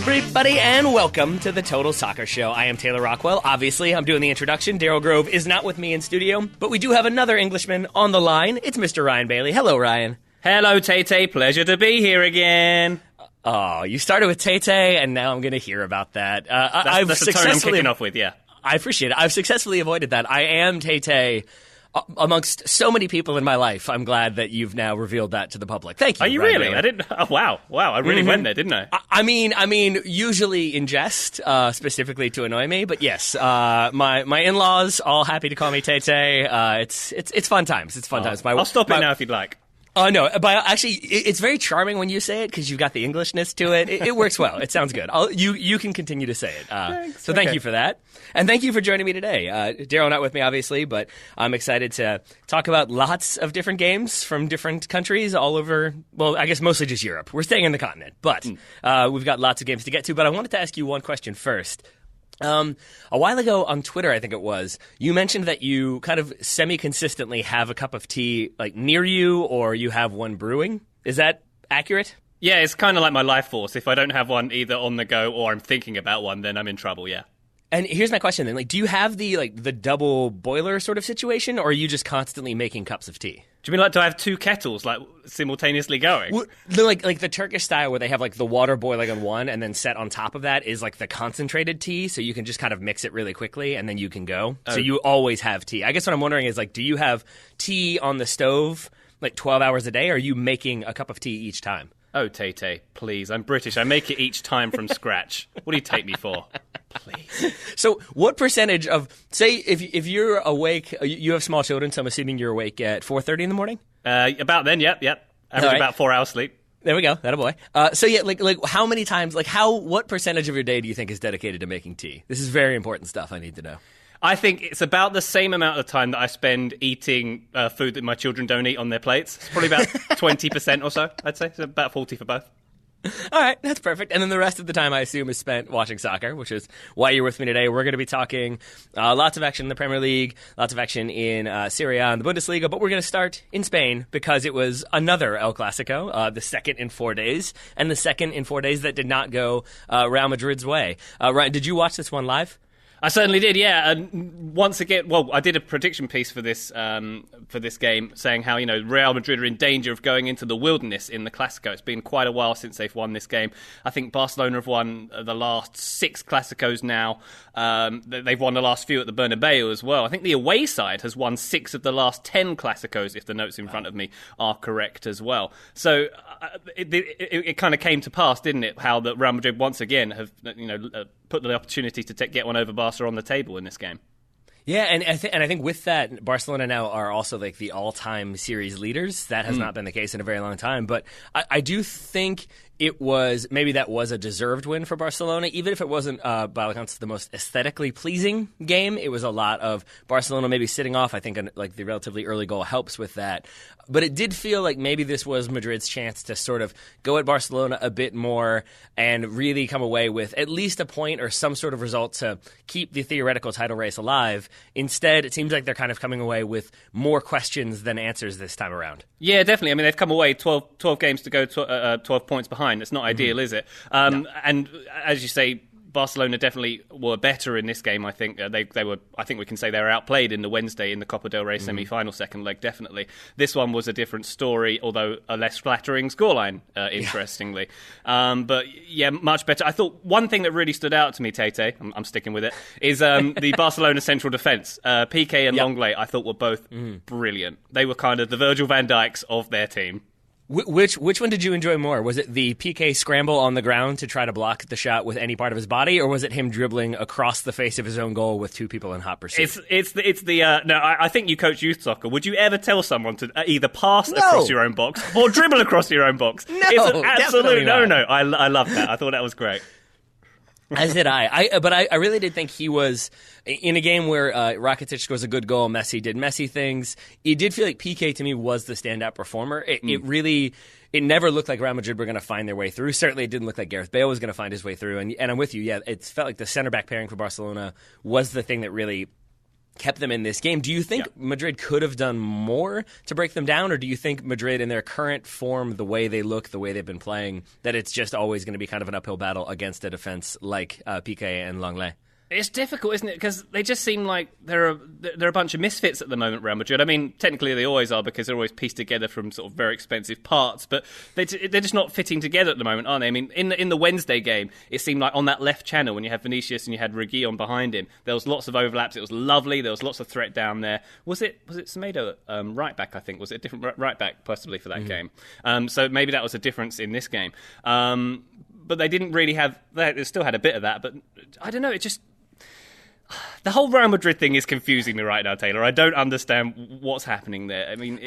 everybody, and welcome to the Total Soccer Show. I am Taylor Rockwell. Obviously, I'm doing the introduction. Daryl Grove is not with me in studio, but we do have another Englishman on the line. It's Mr. Ryan Bailey. Hello, Ryan. Hello, Tay-Tay. Pleasure to be here again. Oh, you started with Tay-Tay, and now I'm going to hear about that. That's the tone I'm kicking off with, yeah. I appreciate it. I've successfully avoided that. I am Tay-Tay. Amongst so many people in my life, I'm glad that you've now revealed that to the public. Thank you. Are you Ryan really? Bailey. I didn't. Oh, wow. I really went there, didn't I? I mean, usually in jest, specifically to annoy me. But yes, my in-laws all happy to call me Tay-Tay. It's fun times. It's fun times. I'll stop it now if you'd like. Oh, no. But actually, it's very charming when you say it because you've got the Englishness to it. It works well. It sounds good. You can continue to say it. Thanks. So thank you for that. And thank you for joining me today. Daryl not with me, obviously, but I'm excited to talk about lots of different games from different countries all over, well, I guess mostly just Europe. We're staying in the continent, but we've got lots of games to get to. But I wanted to ask you one question first. A while ago on Twitter, I think it was, you mentioned that you kind of semi-consistently have a cup of tea like near you or you have one brewing. Is that accurate? Yeah, it's kind of like my life force. If I don't have one either on the go or I'm thinking about one, then I'm in trouble, yeah. And here's my question then. Like, do you have the double boiler sort of situation, or are you just constantly making cups of tea? Do you mean do I have two kettles like simultaneously going? Well, like the Turkish style where they have like the water boiling on one and then set on top of that is like the concentrated tea, so you can just kind of mix it really quickly and then you can go. So you always have tea. I guess what I'm wondering is, like, do you have tea on the stove like 12 hours a day, or are you making a cup of tea each time? Oh, Tay-Tay, please. I'm British. I make it each time from scratch. What do you take me for? Please. So what percentage of, say, if you're awake, you have small children, so I'm assuming you're awake at 4:30 in the morning? About then, yep. Average right. about 4 hours sleep. There we go. That a boy. So yeah, like how many times, what percentage of your day do you think is dedicated to making tea? This is very important stuff I need to know. I think it's about the same amount of time that I spend eating food that my children don't eat on their plates. It's probably about 20% or so, I'd say. So about 40 for both. All right, that's perfect. And then the rest of the time, I assume, is spent watching soccer, which is why you're with me today. We're going to be talking lots of action in the Premier League, lots of action in Serie A and the Bundesliga, but we're going to start in Spain because it was another El Clasico, the second in 4 days, and the second in 4 days that did not go Real Madrid's way. Ryan, did you watch this one live? I certainly did, yeah. And once again, I did a prediction piece for this game saying how, Real Madrid are in danger of going into the wilderness in the Classico. It's been quite a while since they've won this game. I think Barcelona have won the last 6 Classicos now. They've won the last few at the Bernabeu as well. I think the away side has won 6 of the last 10 Classicos, if the notes in front of me are correct as well. So it kind of came to pass, didn't it, how the Real Madrid once again have put the opportunity to get one over Barca on the table in this game. Yeah, and I think with that, Barcelona now are also like the all-time series leaders. That has not been the case in a very long time. But I do think that was a deserved win for Barcelona, even if it wasn't by all accounts the most aesthetically pleasing game. It was a lot of Barcelona maybe sitting off. I think like the relatively early goal helps with that. But it did feel like maybe this was Madrid's chance to sort of go at Barcelona a bit more and really come away with at least a point or some sort of result to keep the theoretical title race alive. Instead, it seems like they're kind of coming away with more questions than answers this time around. Yeah, definitely. I mean, they've come away 12 games to go, 12 points behind. It's not ideal, is it? No. And as you say, Barcelona definitely were better in this game. I think they were. I think we can say they were outplayed in the Wednesday in the Copa del Rey semi-final second leg. Definitely, this one was a different story, although a less flattering scoreline. Interestingly, but yeah, much better. I thought one thing that really stood out to me, Tay-Tay, I'm sticking with it, is the Barcelona central defence. Piqué and Longley, I thought were both brilliant. They were kind of the Virgil van Dijks of their team. Which one did you enjoy more? Was it the Piqué scramble on the ground to try to block the shot with any part of his body, or was it him dribbling across the face of his own goal with 2 people in hot pursuit? I think you coach youth soccer. Would you ever tell someone to either pass across your own box or dribble across your own box? No, it's an absolute no. I love that. I thought that was great. As did I. But I really did think he was, in a game where Rakitic scores a good goal, Messi did Messi things, it did feel like Piqué to me was the standout performer. It never looked like Real Madrid were going to find their way through. Certainly it didn't look like Gareth Bale was going to find his way through. And I'm with you, yeah, it felt like the center-back pairing for Barcelona was the thing that really kept them in this game. Do you think Madrid could have done more to break them down, or do you think Madrid in their current form, the way they look, the way they've been playing, that it's just always going to be kind of an uphill battle against a defense like Piqué and Lenglet? It's difficult, isn't it? Because they just seem like they're a bunch of misfits at the moment, Real Madrid. I mean, technically they always are because they're always pieced together from sort of very expensive parts, but they're just not fitting together at the moment, aren't they? I mean, in the Wednesday game, it seemed like on that left channel when you had Vinicius and you had Reguilón behind him, there was lots of overlaps. It was lovely. There was lots of threat down there. Was it Semedo right back? I think was it a different right back possibly for that game? So maybe that was a difference in this game. But they didn't really have. They still had a bit of that, but I don't know. It just. The whole Real Madrid thing is confusing me right now, Taylor. I don't understand what's happening there. I mean,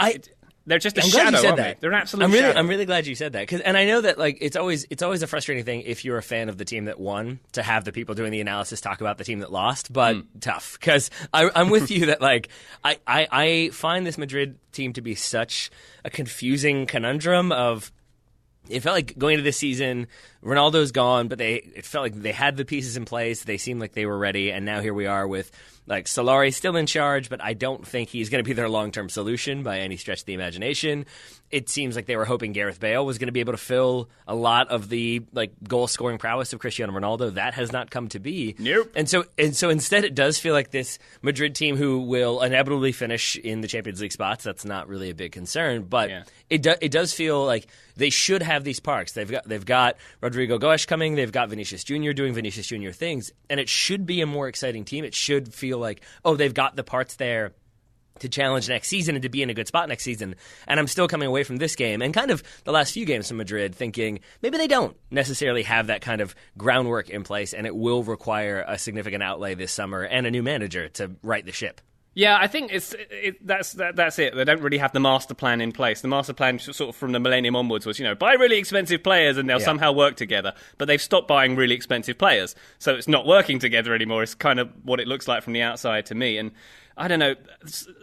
they're just a shadow, aren't they? They're an absolute shadow. I'm really glad you said that, and I know that like it's always a frustrating thing if you're a fan of the team that won to have the people doing the analysis talk about the team that lost, but tough because I'm with you that like I find this Madrid team to be such a confusing conundrum of. It felt like going into this season, Ronaldo's gone, but it felt like they had the pieces in place. They seemed like they were ready, and now here we are with like Solari still in charge, but I don't think he's going to be their long-term solution by any stretch of the imagination. It seems like they were hoping Gareth Bale was going to be able to fill a lot of the like goal-scoring prowess of Cristiano Ronaldo. That has not come to be. Nope. And so instead, it does feel like this Madrid team who will inevitably finish in the Champions League spots. That's not really a big concern, but it does feel like they should have these parks. They've got Rodrigo Goes coming. They've got Vinicius Jr. doing Vinicius Jr. things, and it should be a more exciting team. It should feel like, oh, they've got the parts there to challenge next season and to be in a good spot next season. And I'm still coming away from this game and kind of the last few games from Madrid thinking maybe they don't necessarily have that kind of groundwork in place, and it will require a significant outlay this summer and a new manager to right the ship. Yeah, I think that's it. They don't really have the master plan in place. The master plan sort of from the millennium onwards was, buy really expensive players and they'll somehow work together. But they've stopped buying really expensive players. So it's not working together anymore. It's kind of what it looks like from the outside to me. And I don't know.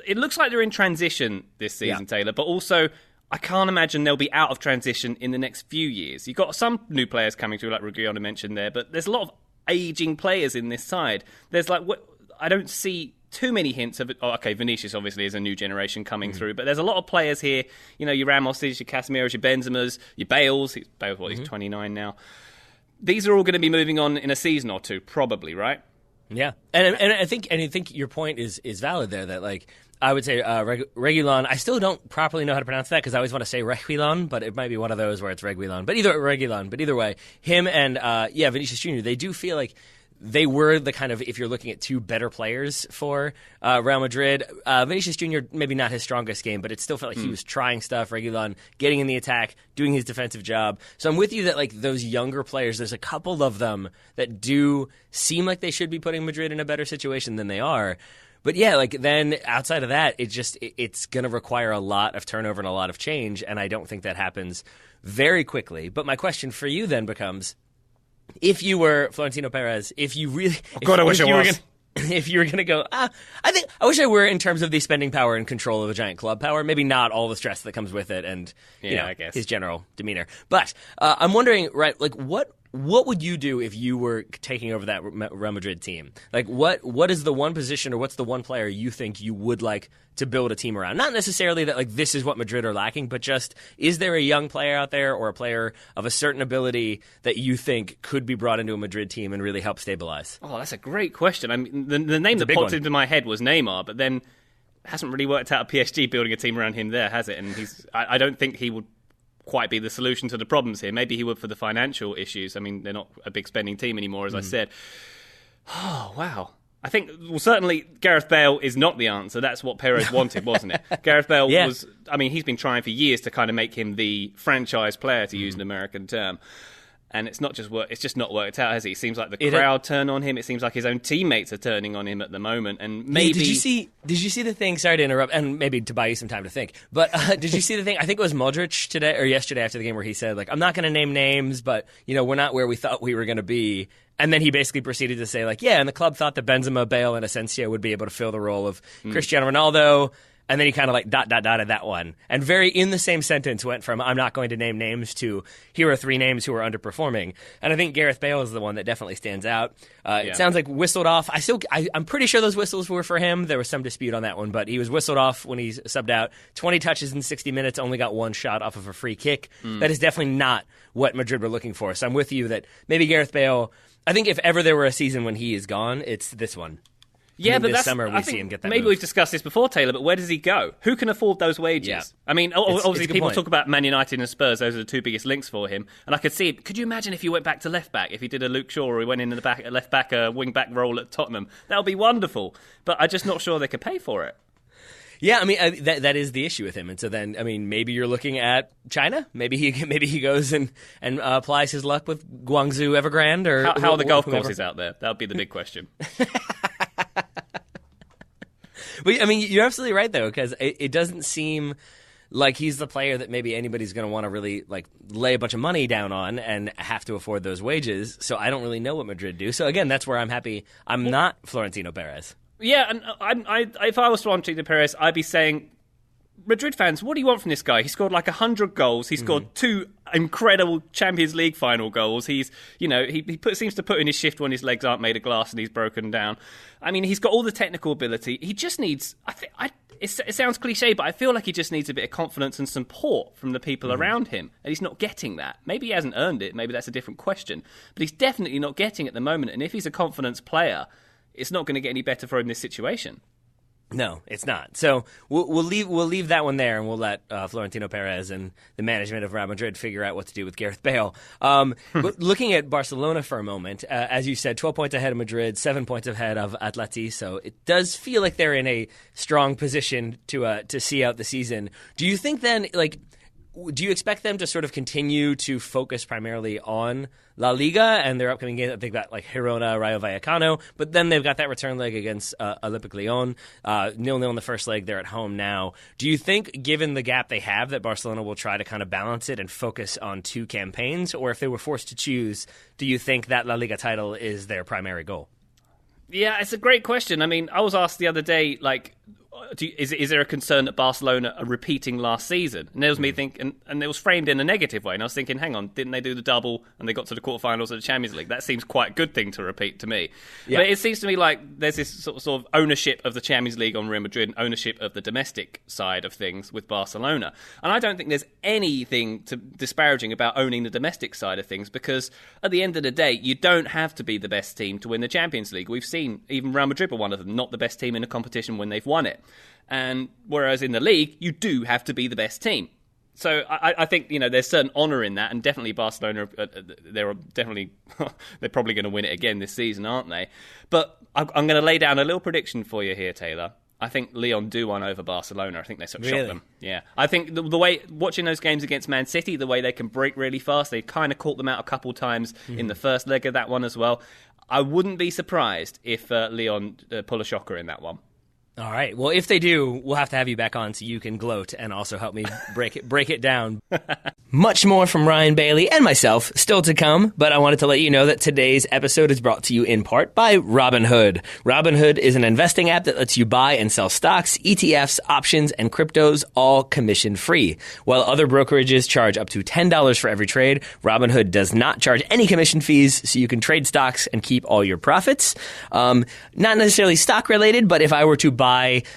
It looks like they're in transition this season, Taylor. But also, I can't imagine they'll be out of transition in the next few years. You've got some new players coming through, like Reguilón mentioned there. But there's a lot of aging players in this side. There's I don't see too many hints of it. Oh, okay, Vinicius obviously is a new generation coming through, but there's a lot of players here. Your Ramoses, your Casemiros, your Benzemas, your Bales. He's 29 now. These are all going to be moving on in a season or two, probably, right? Yeah, and I think your point is valid there. That like I would say Reguilón. I still don't properly know how to pronounce that because I always want to say Reguilón, but it might be one of those where it's Reguilón. But either way, him and Vinicius Jr. They do feel like. They were the kind of, if you're looking at two better players for Real Madrid, Vinicius Jr., maybe not his strongest game, but it still felt like he was trying stuff, Reguilón, getting in the attack, doing his defensive job. So I'm with you that like those younger players, there's a couple of them that do seem like they should be putting Madrid in a better situation than they are. But yeah, like then outside of that, it's going to require a lot of turnover and a lot of change, and I don't think that happens very quickly. But my question for you then becomes, if you were Florentino Perez, if you really... God, I wish I was. If you were going to go, I wish I were in terms of the spending power and control of a giant club power. Maybe not all the stress that comes with it and I guess. His general demeanor. But I'm wondering, right, like what would you do if you were taking over that Real Madrid team? Like what is the one position or what's the one player you think you would like to build a team around? Not necessarily that like this is what Madrid are lacking, but just is there a young player out there or a player of a certain ability that you think could be brought into a Madrid team and really help stabilize? Oh, that's a great question. I mean, the name that popped into my head was Neymar, but then it hasn't really worked out at PSG building a team around him there, has it? And I don't think he would quite be the solution to the problems here. Maybe he would for the financial issues. I mean, they're not a big spending team anymore, as I said. Oh, wow. I think, certainly Gareth Bale is not the answer. That's what Perez wanted, wasn't it? Gareth Bale was, he's been trying for years to kind of make him the franchise player, to use an American term. And it's just not worked out, has it? It seems like the crowd turn on him. It seems like his own teammates are turning on him at the moment. And maybe did you see the thing? Sorry to interrupt, and maybe to buy you some time to think. But did you see the thing? I think it was Modric today or yesterday after the game where he said, like, I'm not going to name names, but we're not where we thought we were going to be. And then he basically proceeded to say, like, and the club thought that Benzema, Bale, and Asensio would be able to fill the role of Cristiano Ronaldo. And then he kind of like dotted that one. And very in the same sentence went from I'm not going to name names to here are 3 names who are underperforming. And I think Gareth Bale is the one that definitely stands out. It sounds like whistled off. I'm pretty sure those whistles were for him. There was some dispute on that one, but he was whistled off when he subbed out. 20 touches in 60 minutes, only got 1 shot off of a free kick. That is definitely not what Madrid were looking for. So I'm with you that maybe Gareth Bale, I think if ever there were a season when he is gone, it's this one. Yeah, but this summer we see him get that maybe move. we've discussed this before, Taylor, but where does he go? Who can afford those wages? Yeah. I mean, obviously people talk about Man United and Spurs. Those are the 2 biggest links for him. And I could see it. Could you imagine if he went back to left-back, if he did a Luke Shaw or he went in the back, left-back, wing-back role at Tottenham? That would be wonderful. But I'm just not sure they could pay for it. Yeah, I mean that is the issue with him, and so then I mean maybe you're looking at China. Maybe he goes and applies his luck with Guangzhou Evergrande or how are the golf courses out there? That would be the big question. But I mean, you're absolutely right though, because it doesn't seem like he's the player that maybe anybody's going to want to really like lay a bunch of money down on and have to afford those wages. So I don't really know what Madrid do. So again, that's where I'm happy. I'm not Florentino Perez. Yeah, and if I was Florentino Perez, I'd be saying, Madrid fans, what do you want from this guy? He scored like 100 goals. He scored 2 incredible Champions League final goals. He's, he seems to put in his shift when his legs aren't made of glass and he's broken down. I mean, he's got all the technical ability. He just needs, it sounds cliche, but I feel like he just needs a bit of confidence and support from the people around him. And he's not getting that. Maybe he hasn't earned it. Maybe that's a different question. But he's definitely not getting it at the moment. And if he's a confidence player, it's not going to get any better for him in this situation. No, it's not. So we'll leave that one there, and we'll let Florentino Perez and the management of Real Madrid figure out what to do with Gareth Bale. But looking at Barcelona for a moment, as you said, 12 points ahead of Madrid, 7 points ahead of Atleti. So it does feel like they're in a strong position to see out the season. Do you think then, do you expect them to sort of continue to focus primarily on La Liga and their upcoming games? They've got Girona, Rayo Vallecano, but then they've got that return leg against Olympique Lyon. 0-0 in the first leg. They're at home now. Do you think, given the gap they have, that Barcelona will try to kind of balance it and focus on 2 campaigns? Or if they were forced to choose, do you think that La Liga title is their primary goal? Yeah, it's a great question. I mean, I was asked the other day, is there a concern that Barcelona are repeating last season? And it was me thinking, and it was framed in a negative way. And I was thinking, hang on, didn't they do the double and they got to the quarterfinals of the Champions League? That seems quite a good thing to repeat to me. Yeah. But it seems to me like there's this sort of ownership of the Champions League on Real Madrid and ownership of the domestic side of things with Barcelona. And I don't think there's anything disparaging about owning the domestic side of things, because at the end of the day, you don't have to be the best team to win the Champions League. We've seen even Real Madrid were one of them, not the best team in a competition when they've won it. And whereas in the league, you do have to be the best team. So I think there's certain honour in that, and definitely Barcelona, they're probably going to win it again this season, aren't they? But I'm going to lay down a little prediction for you here, Taylor. I think Lyon do one over Barcelona. I think they sort of shot them. Yeah, I think the way watching those games against Man City, the way they can break really fast, they kind of caught them out a couple times in the first leg of that one as well. I wouldn't be surprised if Lyon pull a shocker in that one. All right. Well, if they do, we'll have to have you back on so you can gloat and also help me break it down. Much more from Ryan Bailey and myself still to come, but I wanted to let you know that today's episode is brought to you in part by Robinhood. Robinhood is an investing app that lets you buy and sell stocks, ETFs, options, and cryptos, all commission-free. While other brokerages charge up to $10 for every trade, Robinhood does not charge any commission fees, so you can trade stocks and keep all your profits. Not necessarily stock-related, but if I were to buy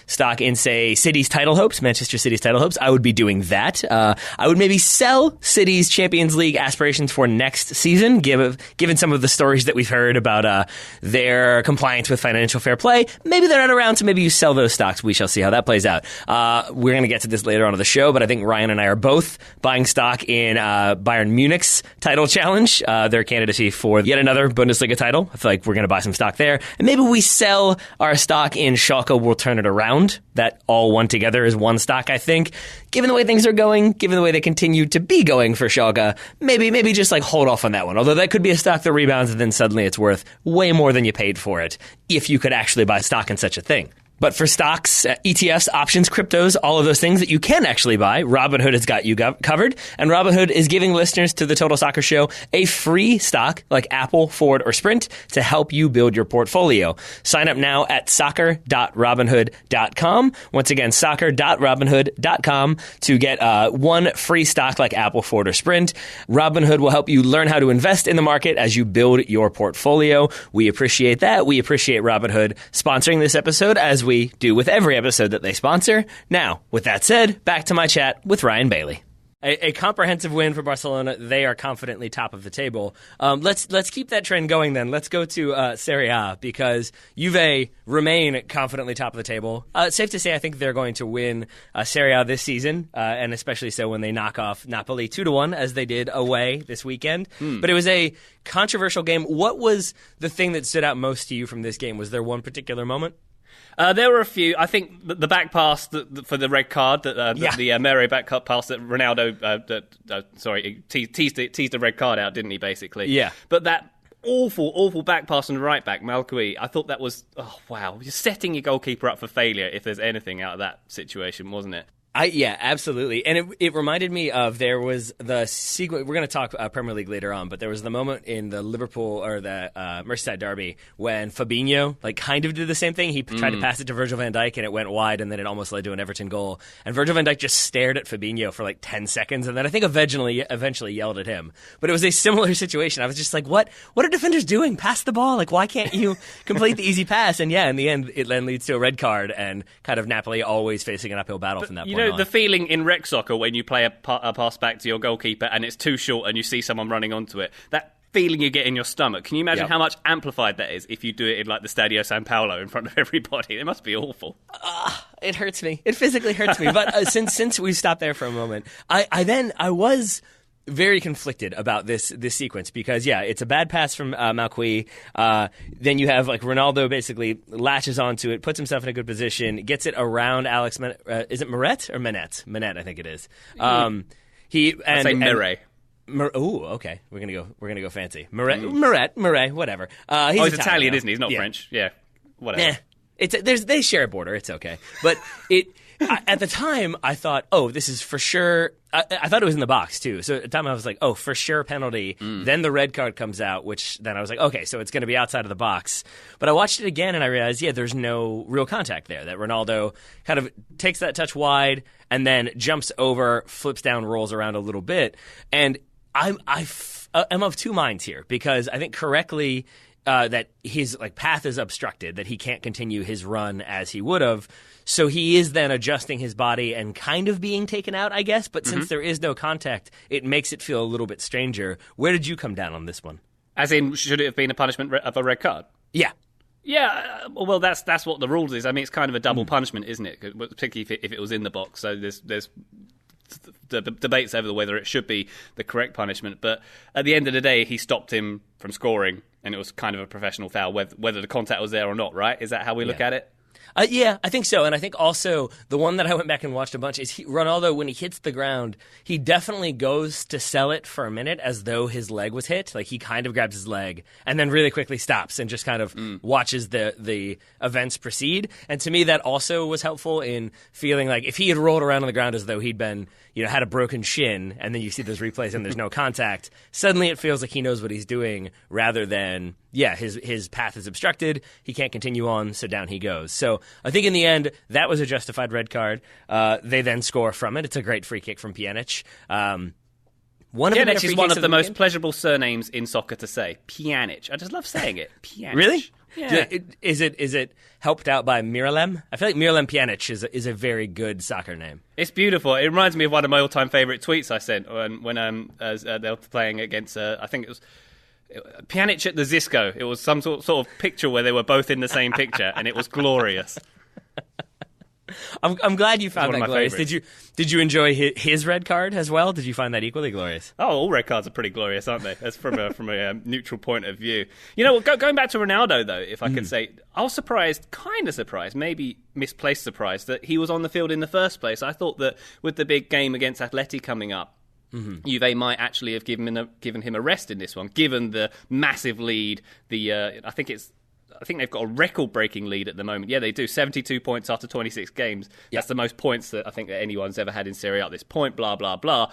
stock in, say, Manchester City's title hopes, I would be doing that. I would maybe sell City's Champions League aspirations for next season, given some of the stories that we've heard about their compliance with financial fair play. Maybe they're not around, so maybe you sell those stocks. We shall see how that plays out. We're going to get to this later on in the show, but I think Ryan and I are both buying stock in Bayern Munich's title challenge, their candidacy for yet another Bundesliga title. I feel like we're going to buy some stock there. And maybe we sell our stock in Schalke. We'll turn it around. That all one together is one stock, I think. Given the way things are going, given the way they continue to be going for Schalke, maybe just hold off on that one. Although that could be a stock that rebounds and then suddenly it's worth way more than you paid for it if you could actually buy stock in such a thing. But for stocks, ETFs, options, cryptos, all of those things that you can actually buy, Robinhood has got you covered. And Robinhood is giving listeners to the Total Soccer Show a free stock like Apple, Ford, or Sprint to help you build your portfolio. Sign up now at soccer.robinhood.com. Once again, soccer.robinhood.com to get one free stock like Apple, Ford, or Sprint. Robinhood will help you learn how to invest in the market as you build your portfolio. We appreciate that. We appreciate Robinhood sponsoring this episode, as we do with every episode that they sponsor. Now, with that said, back to my chat with Ryan Bailey. A comprehensive win for Barcelona. They are confidently top of the table. Let's keep that trend going then. Let's go to Serie A, because Juve remain confidently top of the table. Safe to say, I think they're going to win Serie A this season, and especially so when they knock off Napoli 2-1, as they did away this weekend. But it was a controversial game. What was the thing that stood out most to you from this game? Was there one particular moment? There were a few. I think the back pass for the red card, the Mere back pass that Ronaldo, teased the red card out, didn't he, basically? Yeah. But that awful back pass on the right back, Malcuit, I thought that was, you're setting your goalkeeper up for failure if there's anything out of that situation, wasn't it? Yeah, absolutely. And it reminded me of, there was the sequence, we're going to talk Premier League later on, but there was the moment in the Liverpool or the Merseyside derby when Fabinho kind of did the same thing. He tried to pass it to Virgil van Dijk and it went wide, and then it almost led to an Everton goal. And Virgil van Dijk just stared at Fabinho for 10 seconds, and then I think eventually yelled at him. But it was a similar situation. I was just like, what are defenders doing? Pass the ball. Why can't you complete the easy pass? And yeah, in the end, it then leads to a red card, and kind of Napoli always facing an uphill battle from that point on. The feeling in rec soccer when you play a pass back to your goalkeeper and it's too short and you see someone running onto it, that feeling you get in your stomach. Can you imagine how much amplified that is if you do it in the Stadio San Paolo in front of everybody? It must be awful. It hurts me. It physically hurts me. But since we stopped there for a moment, I was very conflicted about this sequence, because it's a bad pass from Malcuit. Then you have Ronaldo basically latches onto it, puts himself in a good position, gets it around Alex. Is it Meret or Menet? Menet, I think it is. I say Meret. Oh, okay. We're gonna go fancy. Meret, whatever. He's Italian, isn't he? He's not French. Yeah, whatever. They share a border. It's okay, but at the time, I thought, this is for sure. I thought it was in the box, too. So at the time, I was like, for sure penalty. Then the red card comes out, which then I was like, okay, so it's going to be outside of the box. But I watched it again, and I realized, there's no real contact there. That Ronaldo kind of takes that touch wide and then jumps over, flips down, rolls around a little bit. And I'm of two minds here, because I think correctly that his path is obstructed, that he can't continue his run as he would have. So he is then adjusting his body and kind of being taken out, I guess. But since there is no contact, it makes it feel a little bit stranger. Where did you come down on this one? As in, should it have been a punishment of a red card? Yeah. Yeah, well, that's what the rules is. I mean, it's kind of a double punishment, isn't it? Particularly if it was in the box. So there's the debates over whether it should be the correct punishment. But at the end of the day, he stopped him from scoring, and it was kind of a professional foul, whether the contact was there or not, right? Is that how we look at it? Yeah, I think so. And I think also the one that I went back and watched a bunch is Ronaldo, when he hits the ground, he definitely goes to sell it for a minute as though his leg was hit. He kind of grabs his leg and then really quickly stops and just kind of watches the events proceed. And to me, that also was helpful in feeling like if he had rolled around on the ground as though he'd been, had a broken shin, and then you see those replays and there's no contact, suddenly it feels like he knows what he's doing, rather than, his path is obstructed, he can't continue on, so down he goes. So I think in the end, that was a justified red card. They then score from it. It's a great free kick from Pjanic. Pjanic is one of the most pleasurable surnames in soccer to say. Pjanic. I just love saying it. Pjanic. Really? Yeah. Is it helped out by Miralem? I feel like Miralem Pjanic is a very good soccer name. It's beautiful. It reminds me of one of my all-time favourite tweets I sent when they were playing against, I think it was Pjanic at the Zisco. It was some sort of picture where they were both in the same picture, and it was glorious. I'm glad you found that glorious. Favorites. Did you enjoy his red card as well? Did you find that equally glorious? Oh, all red cards are pretty glorious, aren't they? That's from a neutral point of view. Going back to Ronaldo, though, if I could say, I was kind of surprised, maybe misplaced surprised, that he was on the field in the first place. I thought that with the big game against Atleti coming up, Juve might actually have given him a rest in this one, given the massive lead. I think it's I think they've got a record-breaking lead at the moment. Yeah, they do. 72 points after 26 games. That's the most points that I think that anyone's ever had in Serie A at this point, blah, blah, blah.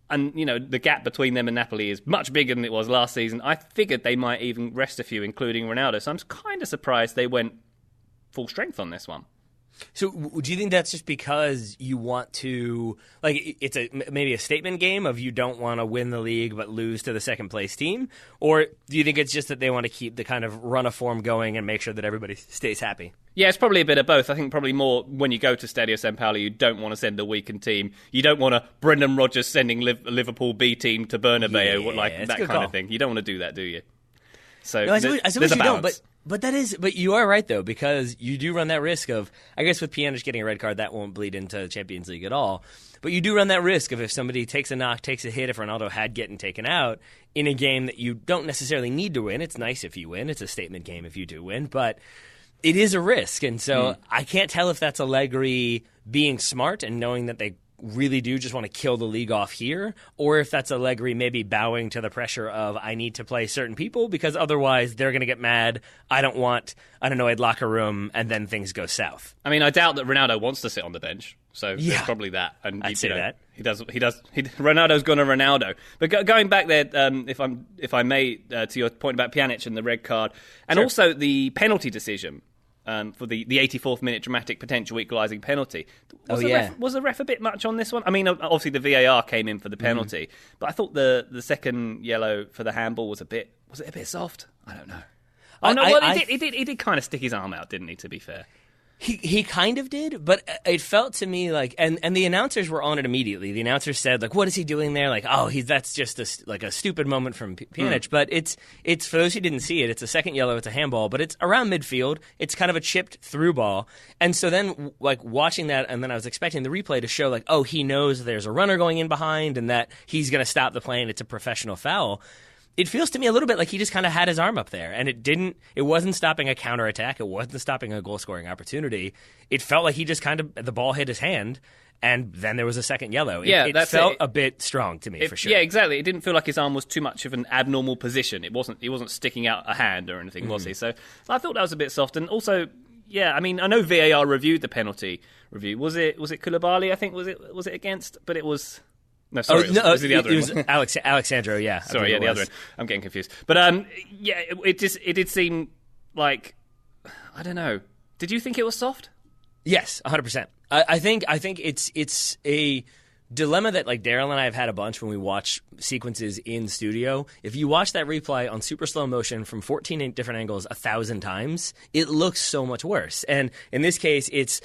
And, the gap between them and Napoli is much bigger than it was last season. I figured they might even rest a few, including Ronaldo. So I'm kind of surprised they went full strength on this one. So do you think that's just because you want to, it's maybe a statement game of you don't want to win the league but lose to the second place team? Or do you think it's just that they want to keep the kind of run of form going and make sure that everybody stays happy? Yeah, it's probably a bit of both. I think probably more when you go to Stadio San Paolo, you don't want to send a weakened team. You don't want Brendan Rodgers sending Liverpool B team to Bernabeu, that kind of thing. You don't want to do that, do you? So no, I suppose you don't, but you are right, though, because you do run that risk of, I guess with Pjanic getting a red card, that won't bleed into Champions League at all. But you do run that risk of if somebody takes a knock, takes a hit, if Ronaldo had getting taken out in a game that you don't necessarily need to win. It's nice if you win. It's a statement game if you do win. But it is a risk. And so I can't tell if that's Allegri being smart and knowing that they really do just want to kill the league off here, or if that's Allegri maybe bowing to the pressure of I need to play certain people because otherwise they're going to get mad. I don't want, a locker room, and then things go south. I mean, I doubt that Ronaldo wants to sit on the bench, so there's probably that. And I'd say that. He does. Ronaldo's gone to Ronaldo. But going back there, if I may, to your point about Pjanic and the red card, and also the penalty decision. For the 84th minute dramatic potential equalising penalty. Was the ref a bit much on this one? I mean, obviously the VAR came in for the penalty, but I thought the second yellow for the handball was it a bit soft? I don't know. He did kind of stick his arm out, didn't he, to be fair? He kind of did, but it felt to me like, and the announcers were on it immediately. The announcers said, what is he doing there? That's just a stupid moment from Pjanic. But it's for those who didn't see it, it's a second yellow, it's a handball, but it's around midfield. It's kind of a chipped through ball. And so then, watching that, and then I was expecting the replay to show, he knows there's a runner going in behind and that he's going to stop the play and it's a professional foul. It feels to me a little bit like he just kind of had his arm up there, and it wasn't stopping a counterattack. It wasn't stopping a goal-scoring opportunity. It felt like he just the ball hit his hand, and then there was a second yellow. It felt a bit strong to me, for sure. Yeah, exactly. It didn't feel like his arm was too much of an abnormal position. He wasn't sticking out a hand or anything, was he? So I thought that was a bit soft. And also, I mean, I know VAR reviewed the penalty review. Was it Koulibaly, I think, was it against? But it was... No, sorry, it was the other one. It was Alexandro, yeah. Sorry, the other one. I'm getting confused. But it did seem like, I don't know. Did you think it was soft? Yes, 100%. I think it's a dilemma that Daryl and I have had a bunch when we watch sequences in studio. If you watch that replay on super slow motion from 14 different angles 1,000 times, it looks so much worse. And in this case, it's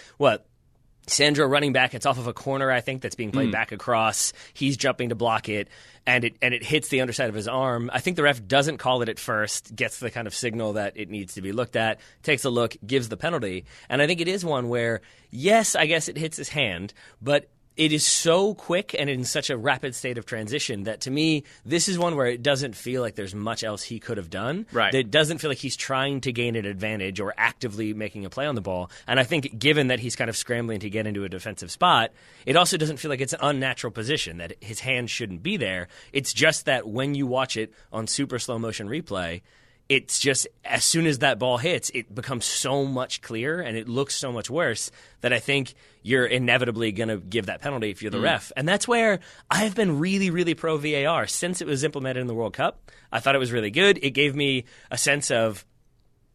Sandro running back. It's off of a corner, I think, that's being played back across. He's jumping to block it, and it hits the underside of his arm. I think the ref doesn't call it at first, gets the kind of signal that it needs to be looked at, takes a look, gives the penalty. And I think it is one where, yes, I guess it hits his hand, but it is so quick and in such a rapid state of transition that, to me, this is one where it doesn't feel like there's much else he could have done. Right. It doesn't feel like he's trying to gain an advantage or actively making a play on the ball. And I think given that he's kind of scrambling to get into a defensive spot, it also doesn't feel like it's an unnatural position, that his hand shouldn't be there. It's just that when you watch it on super slow motion replay, it's just as soon as that ball hits, it becomes so much clearer and it looks so much worse that I think you're inevitably going to give that penalty if you're the ref. And that's where I have been really, really pro VAR since it was implemented in the World Cup. I thought it was really good. It gave me a sense of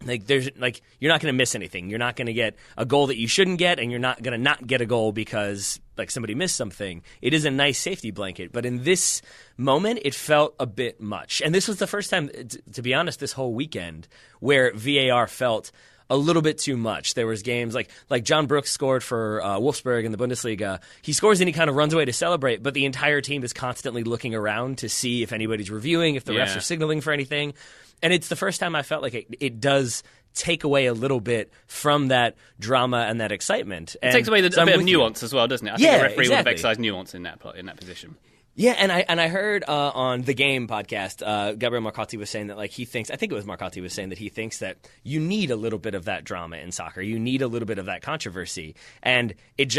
you're not going to miss anything. You're not going to get a goal that you shouldn't get, and you're not going to not get a goal because somebody missed something. It is a nice safety blanket, but in this moment, it felt a bit much. And this was the first time, to be honest, this whole weekend where VAR felt a little bit too much. There was games like John Brooks scored for Wolfsburg in the Bundesliga. He scores and he kind of runs away to celebrate, but the entire team is constantly looking around to see if anybody's reviewing, if the refs are signaling for anything. And it's the first time I felt like it does take away a little bit from that drama and that excitement. It takes away a bit of nuance as well, doesn't it? I think the referee would have exercised nuance in that position. Yeah, and I heard on the Game podcast, Gabriel Marcotti was saying that he thinks, I think it was Marcotti was saying that he thinks that you need a little bit of that drama in soccer. You need a little bit of that controversy, and it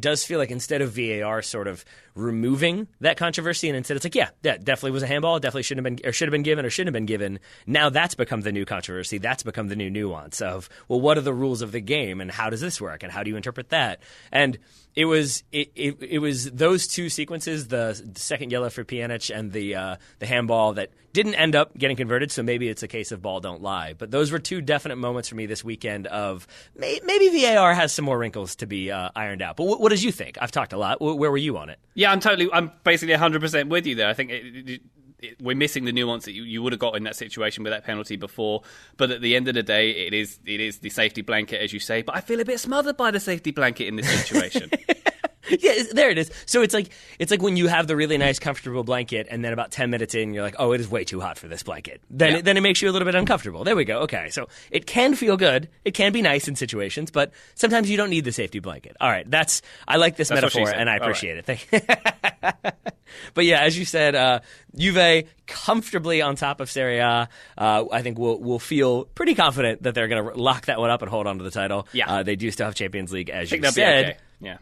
does feel like instead of VAR sort of removing that controversy, and instead it's yeah, that definitely was a handball, definitely should have been given or shouldn't have been given. Now that's become the new controversy. That's become the new nuance of, well, what are the rules of the game and how does this work and how do you interpret that? And it was those two sequences, the second yellow for Pjanic and the handball that didn't end up getting converted, so maybe it's a case of ball don't lie. But those were two definite moments for me this weekend of maybe VAR has some more wrinkles to be ironed out. But what did you think? I've talked a lot. Where were you on it? Yeah, I'm basically 100% with you there. I think we're missing the nuance that you would have got in that situation with that penalty before. But at the end of the day, it is the safety blanket, as you say. But I feel a bit smothered by the safety blanket in this situation. Yeah, there it is. So it's like when you have the really nice, comfortable blanket, and then about 10 minutes in, you're like, oh, it is way too hot for this blanket. Then it makes you a little bit uncomfortable. There we go. Okay, so it can feel good. It can be nice in situations, but sometimes you don't need the safety blanket. All right, I like this metaphor, and I appreciate it. Thank you. But yeah, as you said, Juve comfortably on top of Serie A. I think we'll feel pretty confident that they're going to lock that one up and hold on to the title. Yeah. They do still have Champions League, as you said. Be okay. Yeah.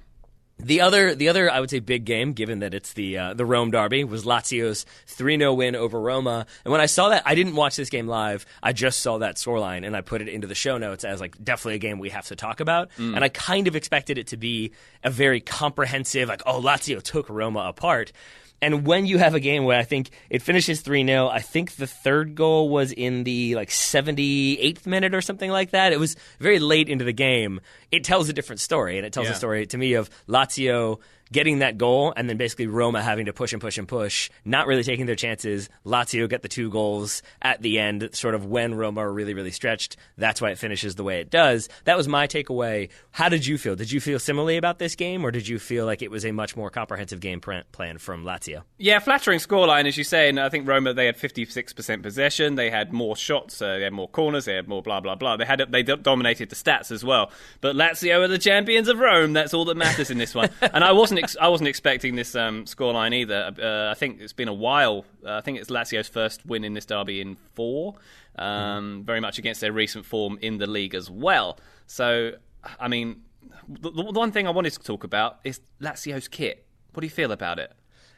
The other, I would say, big game, given that it's the Rome derby, was Lazio's 3-0 win over Roma. And when I saw that, I didn't watch this game live. I just saw that scoreline, and I put it into the show notes as definitely a game we have to talk about. And I kind of expected it to be a very comprehensive, Lazio took Roma apart. And when you have a game where I think it finishes 3-0, I think the third goal was in the 78th minute or something like that. It was very late into the game. It tells a different story, and it tells a story to me of Lazio getting that goal and then basically Roma having to push and push and push, not really taking their chances. Lazio get the 2 goals at the end, sort of when Roma are really, really stretched. That's why it finishes the way it does. That was my takeaway. How did you feel? Did you feel similarly about this game, or did you feel like it was a much more comprehensive game plan from Lazio? Yeah, flattering scoreline, as you say. And I think Roma, they had 56% possession. They had more shots. They had more corners. They had more blah, blah, blah. They dominated the stats as well. But Lazio are the champions of Rome. That's all that matters in this one. And I wasn't expecting this scoreline either. I think it's been a while. I think it's Lazio's first win in this derby in 4. Very much against their recent form in the league as well. So, I mean, the one thing I wanted to talk about is Lazio's kit. What do you feel about it?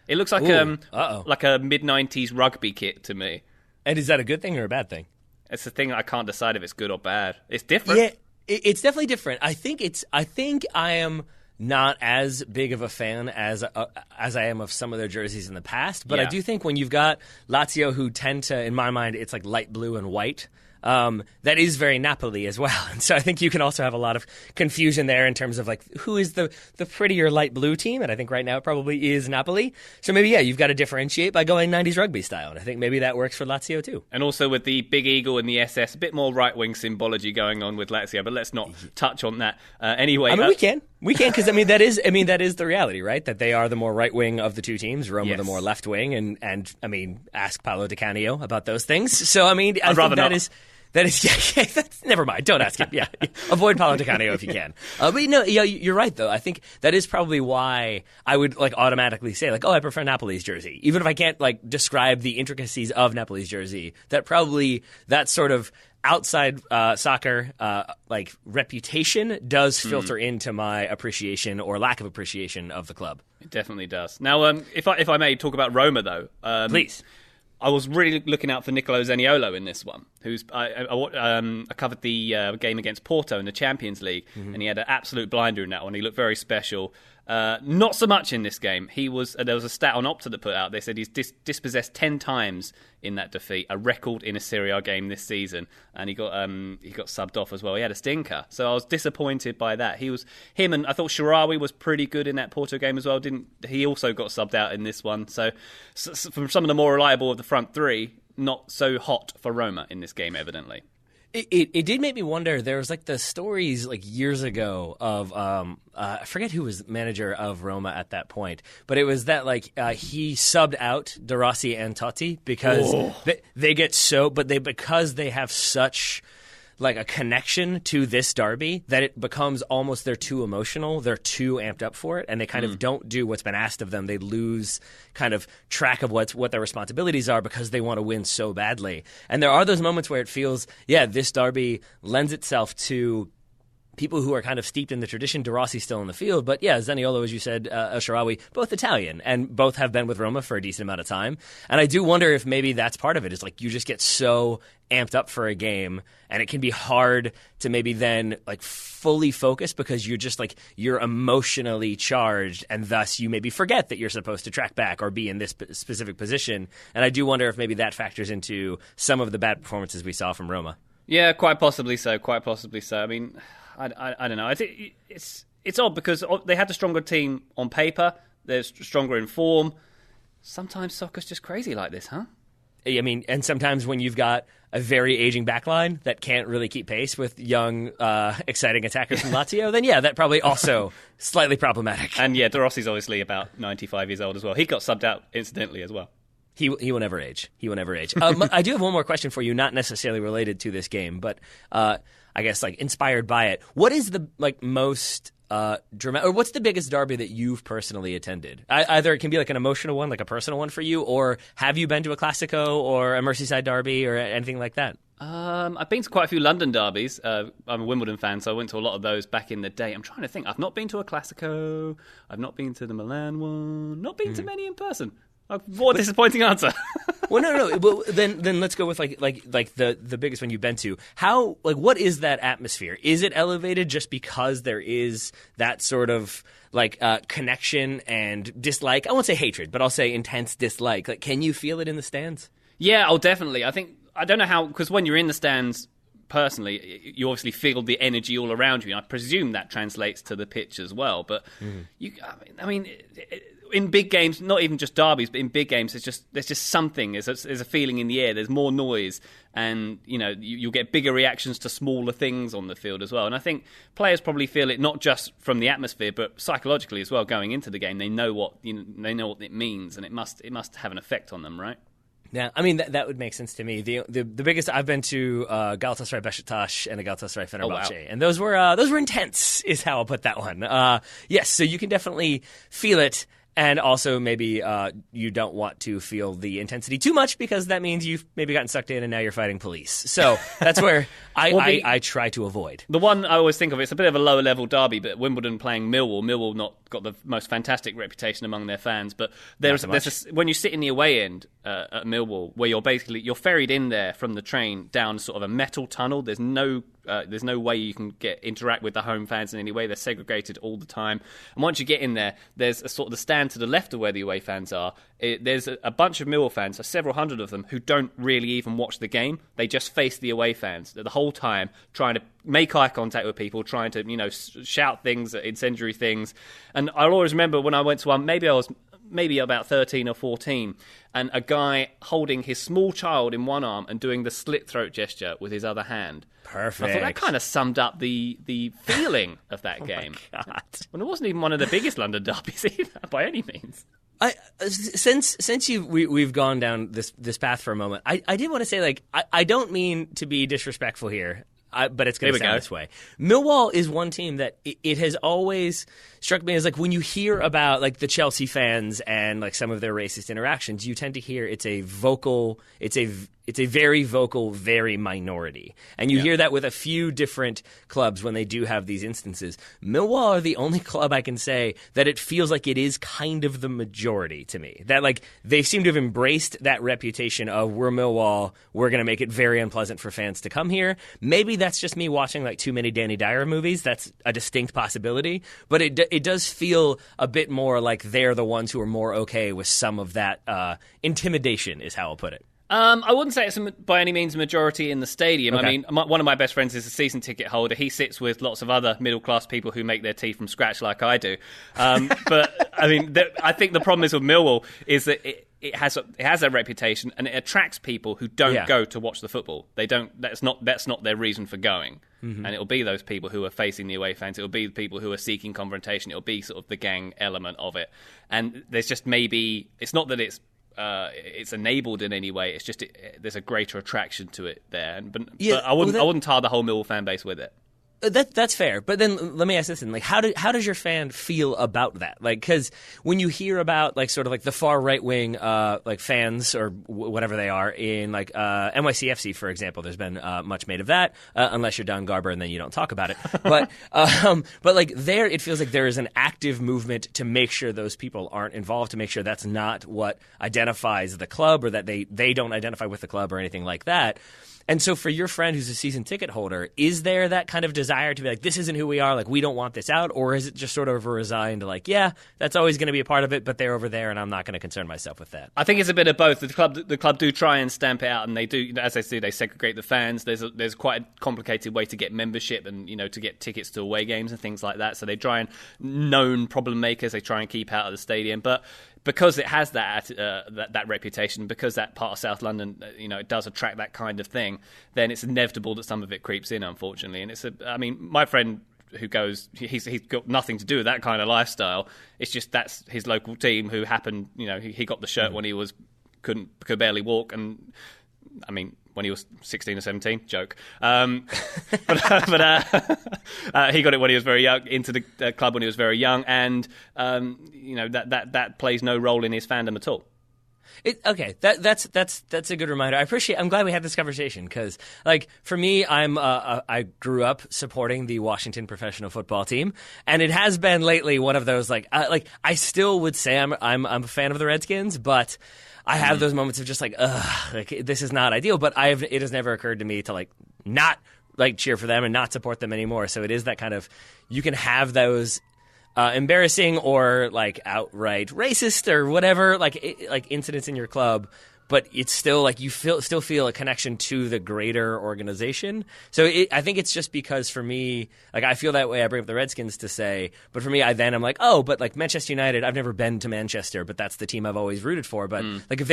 It looks like a mid-90s rugby kit to me. And is that a good thing or a bad thing? It's the thing I can't decide if it's good or bad. It's different. Yeah, it's definitely different. I think I am not as big of a fan as I am of some of their jerseys in the past, but I do think when you've got Lazio who tend to, in my mind, it's light blue and white. That is very Napoli as well. And so I think you can also have a lot of confusion there in terms of who is the prettier light blue team. And I think right now it probably is Napoli. So maybe, you've got to differentiate by going 90s rugby style. And I think maybe that works for Lazio too. And also with the big eagle and the SS, a bit more right-wing symbology going on with Lazio, but let's not touch on that. Anyway. I mean, we can because that is the reality, right? That they are the more right-wing of the two teams. Roma the more left-wing. And I mean, ask Paolo Di Canio about those things. So, I mean, I'd rather not. That is, that's never mind. Don't ask him. Yeah, avoid Paolo Di Canio if you can. But you're right though. I think that is probably why I would automatically say I prefer Napoli's jersey, even if I can't describe the intricacies of Napoli's jersey. That sort of outside soccer reputation does filter into my appreciation or lack of appreciation of the club. It definitely does. Now, if I may talk about Roma though, please. I was really looking out for Nicolo Zaniolo in this one. I covered the game against Porto in the Champions League, and he had an absolute blinder in that one. He looked very special. Not so much in this game. There was a stat on Opta that put out. They said he's dispossessed 10 times in that defeat, a record in a Serie A game this season, and he got subbed off as well. He had a stinker, so I was disappointed by that. And I thought Sharawi was pretty good in that Porto game as well. He also got subbed out in this one. So from some of the more reliable of the front three, not so hot for Roma in this game, evidently. It did make me wonder. There was the stories years ago of I forget who was manager of Roma at that point, but it was that he subbed out De Rossi and Totti because they get because they have such like a connection to this derby that it becomes almost they're too emotional, they're too amped up for it, and they kind of don't do what's been asked of them. They lose kind of track of what their responsibilities are because they want to win so badly. And there are those moments where it feels, this derby lends itself to people who are kind of steeped in the tradition. De Rossi's still in the field, but Zaniolo, as you said, El Shaarawy, both Italian, and both have been with Roma for a decent amount of time. And I do wonder if maybe that's part of it, is like you just get so amped up for a game, and it can be hard to maybe then like fully focus because you're emotionally charged, and thus you maybe forget that you're supposed to track back or be in this specific position. And I do wonder if maybe that factors into some of the bad performances we saw from Roma. Yeah, quite possibly so. I mean, I don't know. I think it's odd because they had the stronger team on paper. They're stronger in form. Sometimes soccer's just crazy like this, huh? I mean, and sometimes when you've got a very aging backline that can't really keep pace with young, exciting attackers from Lazio, then that probably also slightly problematic. And De Rossi's obviously about 95 years old as well. He got subbed out incidentally as well. He will never age. I do have one more question for you, not necessarily related to this game, but I guess like inspired by it. What is the most dramatic, or what's the biggest derby that you've personally attended? Either it can be like an emotional one, like a personal one for you, or have you been to a Classico or a Merseyside derby or anything like that? I've been to quite a few London derbies. I'm a Wimbledon fan, so I went to a lot of those back in the day. I'm trying to think. I've not been to a Classico. I've not been to the Milan one. Not been to many in person. What a disappointing answer. Well, no. Well, then let's go with like the biggest one you've been to. How, like, what is that atmosphere? Is it elevated just because there is that sort of like connection and dislike? I won't say hatred, but I'll say intense dislike. Like, can you feel it in the stands? Yeah, definitely. I don't know how, because when you're in the stands personally, you obviously feel the energy all around you, and I presume that translates to the pitch as well. But in big games, not even just derbies, but in big games, there's just something. There's a feeling in the air. There's more noise, and you'll get bigger reactions to smaller things on the field as well. And I think players probably feel it not just from the atmosphere, but psychologically as well. Going into the game, they know what it means, and it must have an effect on them, right? Yeah, I mean that would make sense to me. The biggest I've been to Galatasaray Beşiktaş and a Galatasaray Fenerbahçe, and those were intense, is how I'll put that one. Yes, so you can definitely feel it. And also maybe you don't want to feel the intensity too much because that means you've maybe gotten sucked in and now you're fighting police. So that's where I try to avoid. The one I always think of, it's a bit of a lower level derby, but Wimbledon playing Millwall. Millwall not got the most fantastic reputation among their fans, but when you sit in the away end at Millwall, where you're ferried in there from the train down sort of a metal tunnel. There's no way you can interact with the home fans in any way. They're segregated all the time. And once you get in there, there's a sort of the stand to the left of where the away fans are. There's a bunch of Millwall fans, several hundred of them, who don't really even watch the game. They just face the away fans the whole time, trying to make eye contact with people, trying to shout things, incendiary things. And I'll always remember when I went to one, maybe I was about 13 or 14, and a guy holding his small child in one arm and doing the slit throat gesture with his other hand. Perfect. I thought that kind of summed up the feeling of that game. My God. Well, it wasn't even one of the biggest London derbies either, by any means. Since we've gone down this path for a moment, I did want to say, like, I don't mean to be disrespectful here. But it's going to sound this way. Millwall is one team that it has always struck me as, like, when you hear about like the Chelsea fans and like some of their racist interactions, you tend to hear it's a very vocal, very minority. And you hear that with a few different clubs when they do have these instances. Millwall are the only club I can say that it feels like it is kind of the majority to me. That, like, they seem to have embraced that reputation of, we're Millwall, we're going to make it very unpleasant for fans to come here. Maybe that's just me watching like too many Danny Dyer movies. That's a distinct possibility. But it does feel a bit more like they're the ones who are more okay with some of that intimidation, is how I'll put it. I wouldn't say it's by any means a majority in the stadium. Okay. I mean, one of my best friends is a season ticket holder. He sits with lots of other middle-class people who make their tea from scratch like I do. But, I mean, I think the problem is with Millwall is that it has that reputation, and it attracts people who don't go to watch the football. They don't. That's not their reason for going. Mm-hmm. And it'll be those people who are facing the away fans. It'll be the people who are seeking confrontation. It'll be sort of the gang element of it. And there's just maybe, it's not that it's it's enabled in any way. It's just there's a greater attraction to it there. But I wouldn't tar the whole Millwall fan base with it. That's fair, but then let me ask this: then, like, how does your fan feel about that? Like, because when you hear about like sort of like the far right wing like fans or whatever they are in like NYCFC, for example, there's been much made of that, unless you're Don Garber and then you don't talk about it. But like there, it feels like there is an active movement to make sure those people aren't involved, to make sure that's not what identifies the club, or that they don't identify with the club or anything like that. And so for your friend who's a season ticket holder, is there that kind of desire to be like, this isn't who we are, like we don't want this out? Or is it just sort of a resigned to like, yeah, that's always going to be a part of it, but they're over there and I'm not going to concern myself with that? I think it's a bit of both. The club do try and stamp it out, and they do, as they do, they segregate the fans. There's quite a complicated way to get membership and, you know, to get tickets to away games and things like that. So they try and known problem makers, they try and keep out of the stadium. But because it has that reputation, because that part of South London, you know, it does attract that kind of thing, then it's inevitable that some of it creeps in, unfortunately. And I mean, my friend who goes, he's got nothing to do with that kind of lifestyle. It's just that's his local team who happened, you know, he got the shirt when he could barely walk, and I mean, when he was 16 or 17, joke. But he got it when he was very young, into the club when he was very young, and you know that plays no role in his fandom at all. Okay, that's a good reminder. I'm glad we had this conversation, because, like, for me, I grew up supporting the Washington professional football team, and it has been lately one of those like I still would say I'm a fan of the Redskins, but I have those moments of just like, ugh, like this is not ideal. But it has never occurred to me to like not like cheer for them and not support them anymore. So it is that kind of, you can have those embarrassing or like outright racist or whatever like incidents in your club, but it's still like you still feel a connection to the greater organization. So I think it's just because for me, like I feel that way. I bring up the Redskins to say, but for me, I'm like, oh, but like Manchester United, I've never been to Manchester, but that's the team I've always rooted for. But like if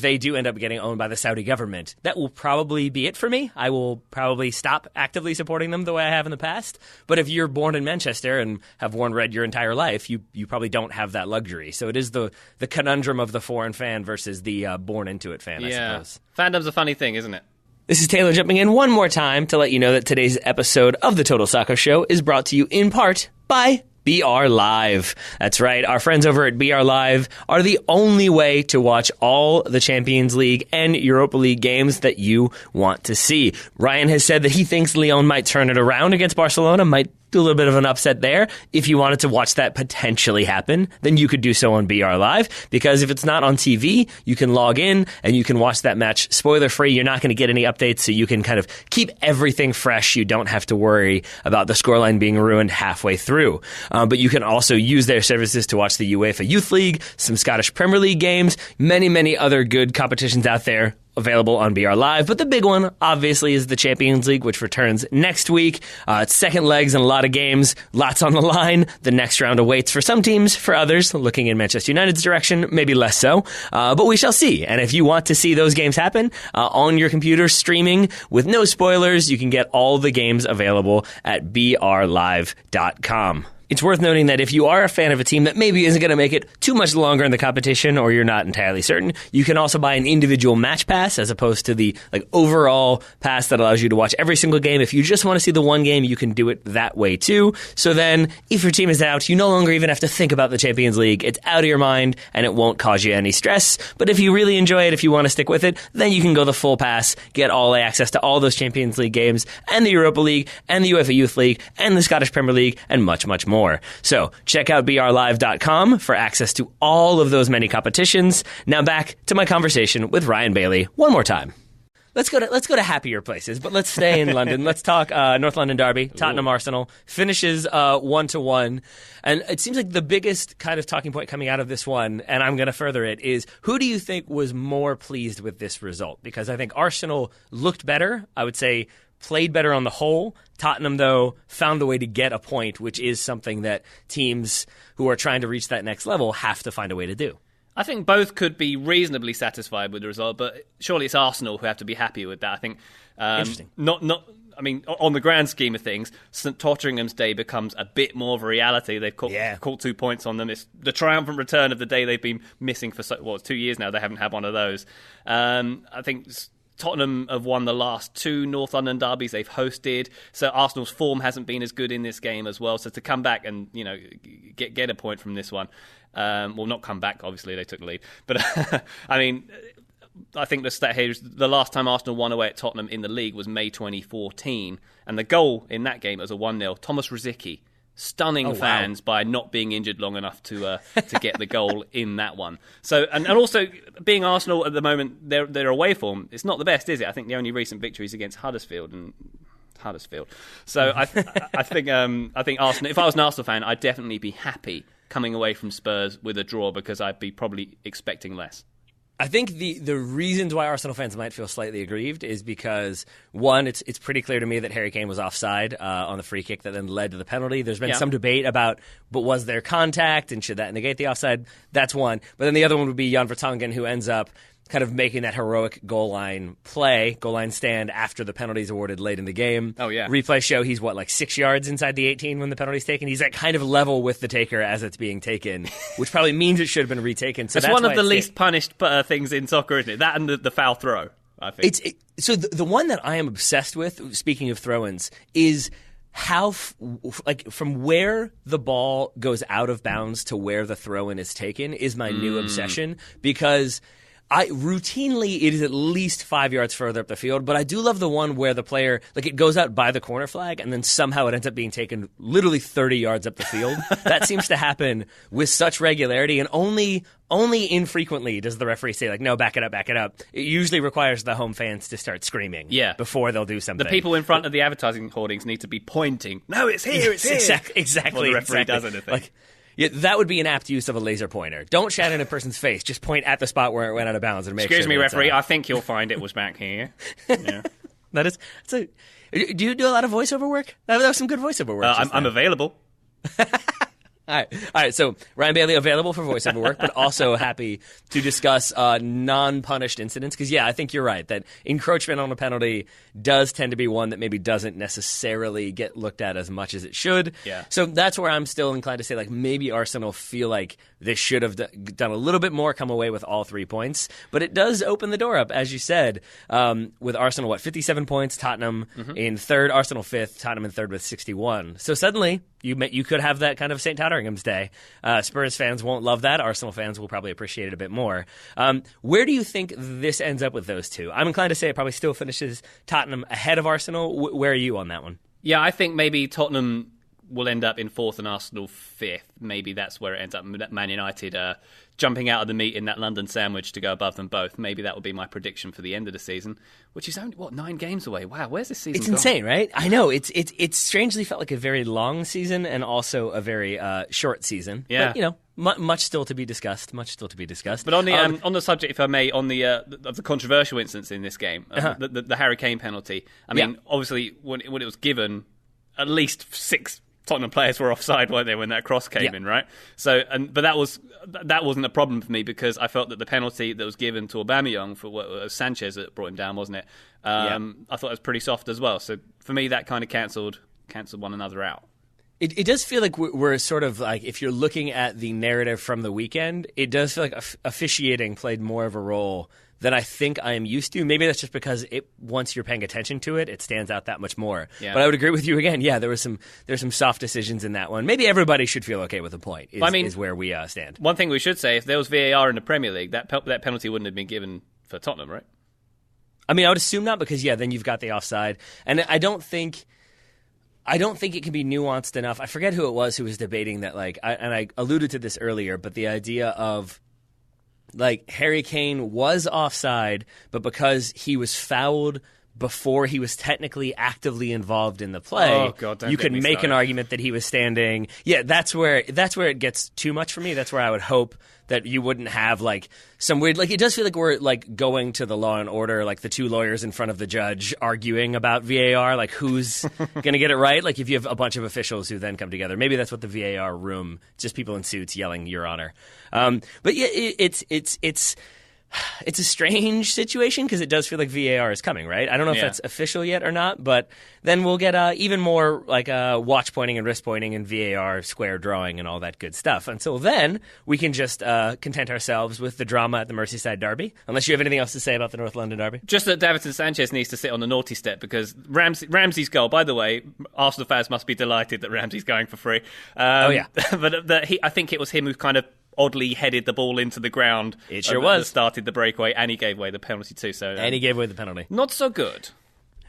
they do end up getting owned by the Saudi government, that will probably be it for me. I will probably stop actively supporting them the way I have in the past. But if you're born in Manchester and have worn red your entire life, you probably don't have that luxury. So it is the conundrum of the foreign fan versus the born into it fan, I suppose. Fandom's a funny thing, isn't it? This is Taylor jumping in one more time to let you know that today's episode of the Total Soccer Show is brought to you in part by BR Live. That's right. Our friends over at BR Live are the only way to watch all the Champions League and Europa League games that you want to see. Ryan has said that he thinks Lyon might turn it around against Barcelona, might do a little bit of an upset there. If you wanted to watch that potentially happen, then you could do so on BR Live, because if it's not on TV, you can log in and you can watch that match spoiler free. You're not going to get any updates, so you can kind of keep everything fresh. You don't have to worry about the scoreline being ruined halfway through. But you can also use their services to watch the UEFA Youth League, some Scottish Premier League games, many, many other good competitions out there available on BR Live. But the big one, obviously, is the Champions League, which returns next week. It's second legs and a lot of games, lots on the line. The next round awaits for some teams, for others, looking in Manchester United's direction, maybe less so. But we shall see. And if you want to see those games happen on your computer, streaming with no spoilers, you can get all the games available at brlive.com. It's worth noting that if you are a fan of a team that maybe isn't going to make it too much longer in the competition, or you're not entirely certain, you can also buy an individual match pass as opposed to the overall pass that allows you to watch every single game. If you just want to see the one game, you can do it that way too. So then, if your team is out, you no longer even have to think about the Champions League. It's out of your mind, and it won't cause you any stress. But if you really enjoy it, if you want to stick with it, then you can go the full pass, get all access to all those Champions League games, and the Europa League, and the UEFA Youth League, and the Scottish Premier League, and much, much more. So check out brlive.com for access to all of those many competitions. Now back to my conversation with Ryan Bailey one more time. Let's go to happier places, but let's stay in London. Let's talk North London derby. Tottenham Arsenal finishes 1-1, and it seems like the biggest kind of talking point coming out of this one, and I'm going to further it, is who do you think was more pleased with this result? Because I think Arsenal looked better. I would say played better on the whole. Tottenham, though, found the way to get a point, which is something that teams who are trying to reach that next level have to find a way to do. I think both could be reasonably satisfied with the result, but surely it's Arsenal who have to be happy with that. I think Interesting. I mean, on the grand scheme of things, St Totteringham's day becomes a bit more of a reality. They've caught 2 points on them. It's the triumphant return of the day they've been missing for 2 years now. They haven't had one of those. I think Tottenham have won the last 2 North London derbies they've hosted, so Arsenal's form hasn't been as good in this game as well. So to come back and get a point from this one, well, not come back. Obviously, they took the lead, but I mean, I think the stat here is the last time Arsenal won away at Tottenham in the league was May 2014, and the goal in that game was a 1-0. Thomas Rosicky. Stunning fans by not being injured long enough to get the goal in that one. So and also being Arsenal at the moment, their away form, it's not the best, is it? I think the only recent victory is against Huddersfield. So I think Arsenal. If I was an Arsenal fan, I'd definitely be happy coming away from Spurs with a draw because I'd be probably expecting less. I think the reasons why Arsenal fans might feel slightly aggrieved is because, one, it's pretty clear to me that Harry Kane was offside on the free kick that then led to the penalty. There's been some debate about, but was there contact and should that negate the offside? That's one. But then the other one would be Jan Vertonghen, who ends up kind of making that heroic goal line stand after the penalty's awarded late in the game. Oh, yeah. Replays show he's, 6 yards inside the 18 when the penalty's taken? He's kind of level with the taker as it's being taken, which probably means it should have been retaken. So that's one of the least punished things in soccer, isn't it? That and the foul throw, I think. So the one that I am obsessed with, speaking of throw-ins, is how, from where the ball goes out of bounds to where the throw-in is taken is my new obsession, because routinely, it is at least 5 yards further up the field, but I do love the one where the player, it goes out by the corner flag, and then somehow it ends up being taken literally 30 yards up the field. That seems to happen with such regularity, and only infrequently does the referee say, no, back it up, back it up. It usually requires the home fans to start screaming before they'll do something. The people in front of the advertising hoardings need to be pointing, no, it's here, it's here. Exactly. Before the referee does anything. Yeah, that would be an apt use of a laser pointer. Don't shout in a person's face. Just point at the spot where it went out of bounds and make Excuse sure. me, referee. I think you'll find it was back here. Yeah. Do you do a lot of voiceover work? That was some good voiceover work. I'm available. All right. So Ryan Bailey available for voiceover work, but also happy to discuss non-punished incidents. Because I think you're right that encroachment on a penalty does tend to be one that maybe doesn't necessarily get looked at as much as it should. Yeah. So that's where I'm still inclined to say maybe Arsenal feel like they should have done a little bit more, come away with all 3 points. But it does open the door up, as you said, with Arsenal 57 points, Tottenham in third, Arsenal fifth, Tottenham in third with 61. So suddenly you could have that kind of St. Totteringham's Day. Spurs fans won't love that. Arsenal fans will probably appreciate it a bit more. Where do you think this ends up with those two? I'm inclined to say it probably still finishes Tottenham ahead of Arsenal. Where are you on that one? Yeah, I think maybe Tottenham will end up in fourth and Arsenal fifth. Maybe that's where it ends up. Man United jumping out of the meat in that London sandwich to go above them both. Maybe that will be my prediction for the end of the season, which is only, 9 games away. Wow, where's this season It's gone? insane, right? I know. It's strangely felt like a very long season and also a very short season. Yeah. But, much still to be discussed. But on the subject, if I may, on of the controversial incidents in this game, the Harry Kane penalty, I mean, obviously, when it was given, at least 6 Tottenham players were offside, weren't they, when that cross came in, right? So, but that wasn't a problem for me because I felt that the penalty that was given to Aubameyang for what was Sanchez that brought him down, wasn't it? I thought it was pretty soft as well. So for me, that kind of cancelled one another out. It does feel like we're sort of if you're looking at the narrative from the weekend, it does feel like officiating played more of a role than I think I am used to. Maybe that's just because once you're paying attention to it, it stands out that much more. Yeah. But I would agree with you again. Yeah, there's some soft decisions in that one. Maybe everybody should feel okay with a point. Is where we stand. One thing we should say: if there was VAR in the Premier League, that penalty wouldn't have been given for Tottenham, right? I mean, I would assume not because then you've got the offside, and I don't think it can be nuanced enough. I forget who it was who was debating that. And I alluded to this earlier, but the idea of Harry Kane was offside, but because he was fouled before he was technically actively involved in the play, you could make an argument that he was standing. Yeah, that's where it gets too much for me. That's where I would hope that you wouldn't have some weird it does feel like we're going to the Law and Order, the 2 lawyers in front of the judge arguing about VAR, who's going to get it right. If you have a bunch of officials who then come together, maybe that's what the VAR room, just people in suits yelling "Your Honor." But yeah, it's It's a strange situation because it does feel like VAR is coming, right? I don't know if that's official yet or not, but then we'll get even more like watch pointing and wrist pointing and VAR square drawing and all that good stuff. Until then, we can just content ourselves with the drama at the Merseyside derby, unless you have anything else to say about the North London derby. Just that Davinson Sanchez needs to sit on the naughty step because Ramsey's goal, by the way, Arsenal fans must be delighted that Ramsey's going for free. But I think it was him who kind of oddly headed the ball into the ground. It sure was. That started the breakaway, and he gave away the penalty too. And he gave away the penalty. Not so good.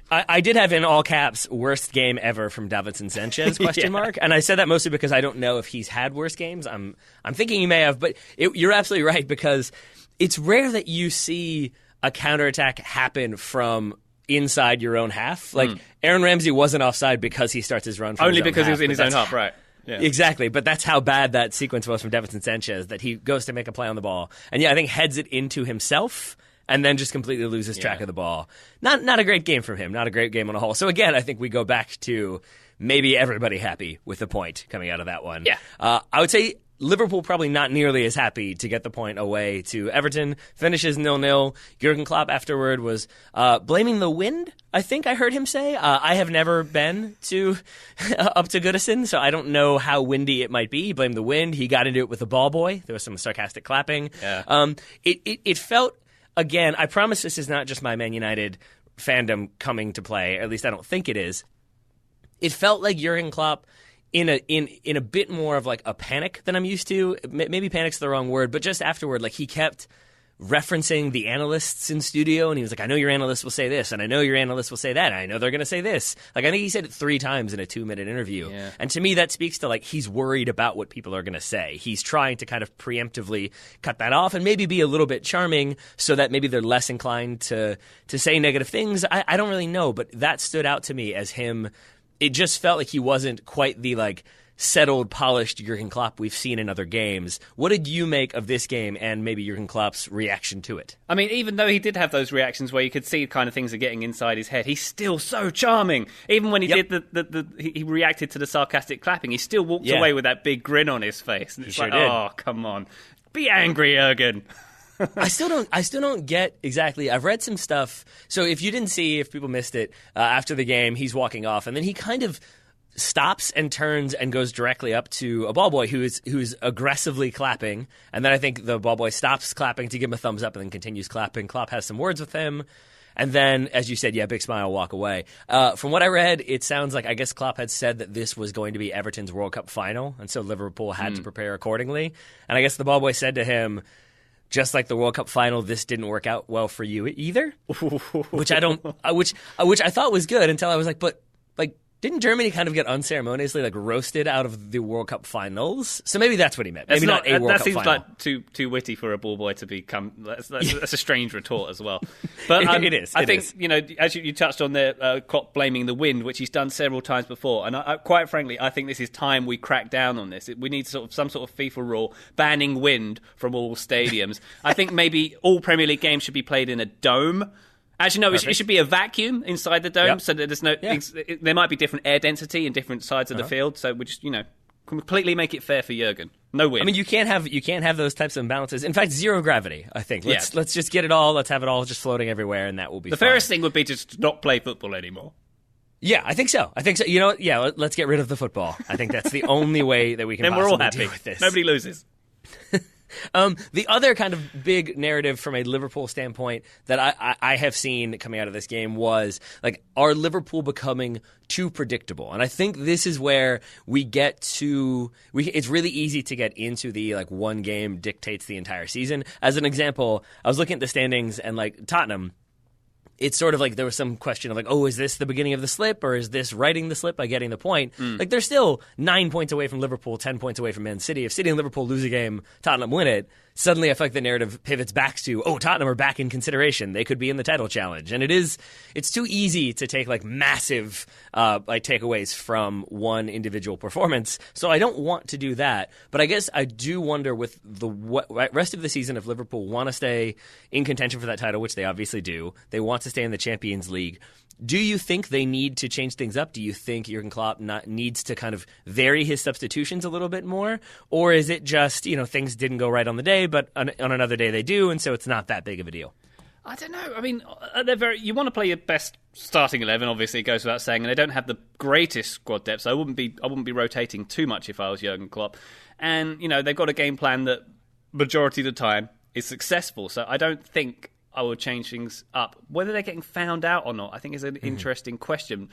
I did have in all caps worst game ever from Davinson Sanchez ? And I said that mostly because I don't know if he's had worse games. I'm thinking he may have, but you're absolutely right because it's rare that you see a counterattack happen from inside your own half. Like Aaron Ramsey wasn't offside because he starts his run from only his own because half, he was in his own half, right? Yeah. Exactly, but that's how bad that sequence was from Davinson Sanchez, that he goes to make a play on the ball. And I think heads it into himself and then just completely loses track of the ball. Not a great game from him, not a great game on a whole. So again, I think we go back to maybe everybody happy with the point coming out of that one. Yeah. I would say Liverpool probably not nearly as happy to get the point away to Everton. Finishes 0-0. Jurgen Klopp afterward was blaming the wind, I think I heard him say. I have never been up to Goodison, so I don't know how windy it might be. He blamed the wind. He got into it with the ball boy. There was some sarcastic clapping. Yeah. It felt, again, I promise this is not just my Man United fandom coming to play. At least I don't think it is. It felt like Jurgen Klopp in a bit more of like a panic than I'm used to. Maybe panic's the wrong word, but just afterward, like he kept referencing the analysts in studio, and he was like, I know your analysts will say this, and I know your analysts will say that, and I know they're going to say this. Like, I think he said it 3 times in a 2-minute interview. Yeah. And to me, that speaks to, like, he's worried about what people are going to say. He's trying to kind of preemptively cut that off and maybe be a little bit charming so that maybe they're less inclined to say negative things. I don't really know, but that stood out to me as him. It just felt like he wasn't quite the, like, settled, polished Jurgen Klopp we've seen in other games. What did you make of this game and maybe Jurgen Klopp's reaction to it? I mean, even though he did have those reactions where you could see kind of things are getting inside his head, he's still so charming. Even when he did he reacted to the sarcastic clapping, he still walked away with that big grin on his face. And it's oh, come on. Be angry, Jurgen. I still don't get exactly. I've read some stuff. So if people missed it, after the game, he's walking off, and then he kind of stops and turns and goes directly up to a ball boy who's aggressively clapping. And then I think the ball boy stops clapping to give him a thumbs up and then continues clapping. Klopp has some words with him. And then, as you said, big smile, walk away. From what I read, it sounds like, I guess Klopp had said that this was going to be Everton's World Cup final, and so Liverpool had to prepare accordingly. And I guess the ball boy said to him, just like the World Cup final, this didn't work out well for you either, which I thought was good until I was like, but like, didn't Germany kind of get unceremoniously like roasted out of the World Cup finals? So maybe that's what he meant. Maybe not a World Cup final. That seems like too witty for a ball boy to become. That's a strange retort as well. But it is. I think as you touched on there, Klopp blaming the wind, which he's done several times before. And quite frankly, I think this is time we crack down on this. We need some sort of FIFA rule banning wind from all stadiums. I think maybe all Premier League games should be played in a dome. Actually, no, it should be a vacuum inside the dome, so that there's no. There might be different air density in different sides of the field, so we just completely make it fair for Jurgen. No wind. I mean, you can't have those types of imbalances. In fact, zero gravity. I think. Let's just get it all. Let's have it all just floating everywhere, and that will be. The fairest thing would be just to not play football anymore. Yeah, I think so. You know, let's get rid of the football. I think that's the only way that we can. Then we're all happy deal with this. Nobody loses. The other kind of big narrative from a Liverpool standpoint that I have seen coming out of this game was, like, are Liverpool becoming too predictable? And I think this is where we get to it's really easy to get into the, like, one game dictates the entire season. As an example, I was looking at the standings and, like, Tottenham, it's sort of like there was some question of like, oh, is this the beginning of the slip or is this writing the slip by getting the point? Like, they're still 9 points away from Liverpool, 10 points away from Man City. If City and Liverpool lose a game, Tottenham win it, suddenly I feel like the narrative pivots back to, oh, Tottenham are back in consideration. They could be in the title challenge. And it's too easy to take like massive like takeaways from one individual performance. So I don't want to do that. But I guess I do wonder with the rest of the season, if Liverpool want to stay in contention for that title, which they obviously do, they want to stay in the Champions League. Do you think they need to change things up? Do you think Jurgen Klopp needs to kind of vary his substitutions a little bit more? Or is it just, things didn't go right on the day, but on another day they do, and so it's not that big of a deal? I don't know. I mean, you want to play your best starting 11, obviously, it goes without saying, and they don't have the greatest squad depth, so I wouldn't be rotating too much if I was Jurgen Klopp. And, they've got a game plan that majority of the time is successful, so I don't think I would change things up. Whether they're getting found out or not, I think is an interesting question,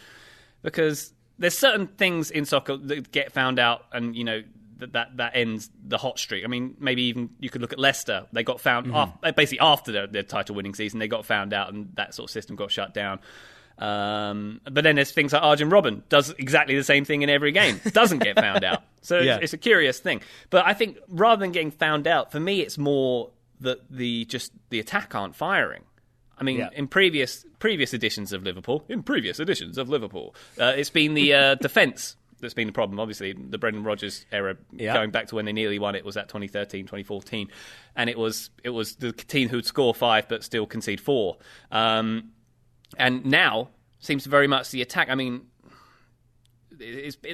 because there's certain things in soccer that get found out, and that ends the hot streak. I mean, maybe even you could look at Leicester. They got found basically after their title-winning season. They got found out, and that sort of system got shut down. But then there's things like Arjen Robben does exactly the same thing in every game, doesn't get found out. So it's a curious thing. But I think rather than getting found out, for me, it's more that the attack aren't firing. I mean, in previous editions of Liverpool, it's been the defence that's been the problem. Obviously, the Brendan Rodgers era, going back to when they nearly won it, was that 2013, 2014, and it was the team who'd score 5 but still concede 4. And now seems very much the attack. I mean,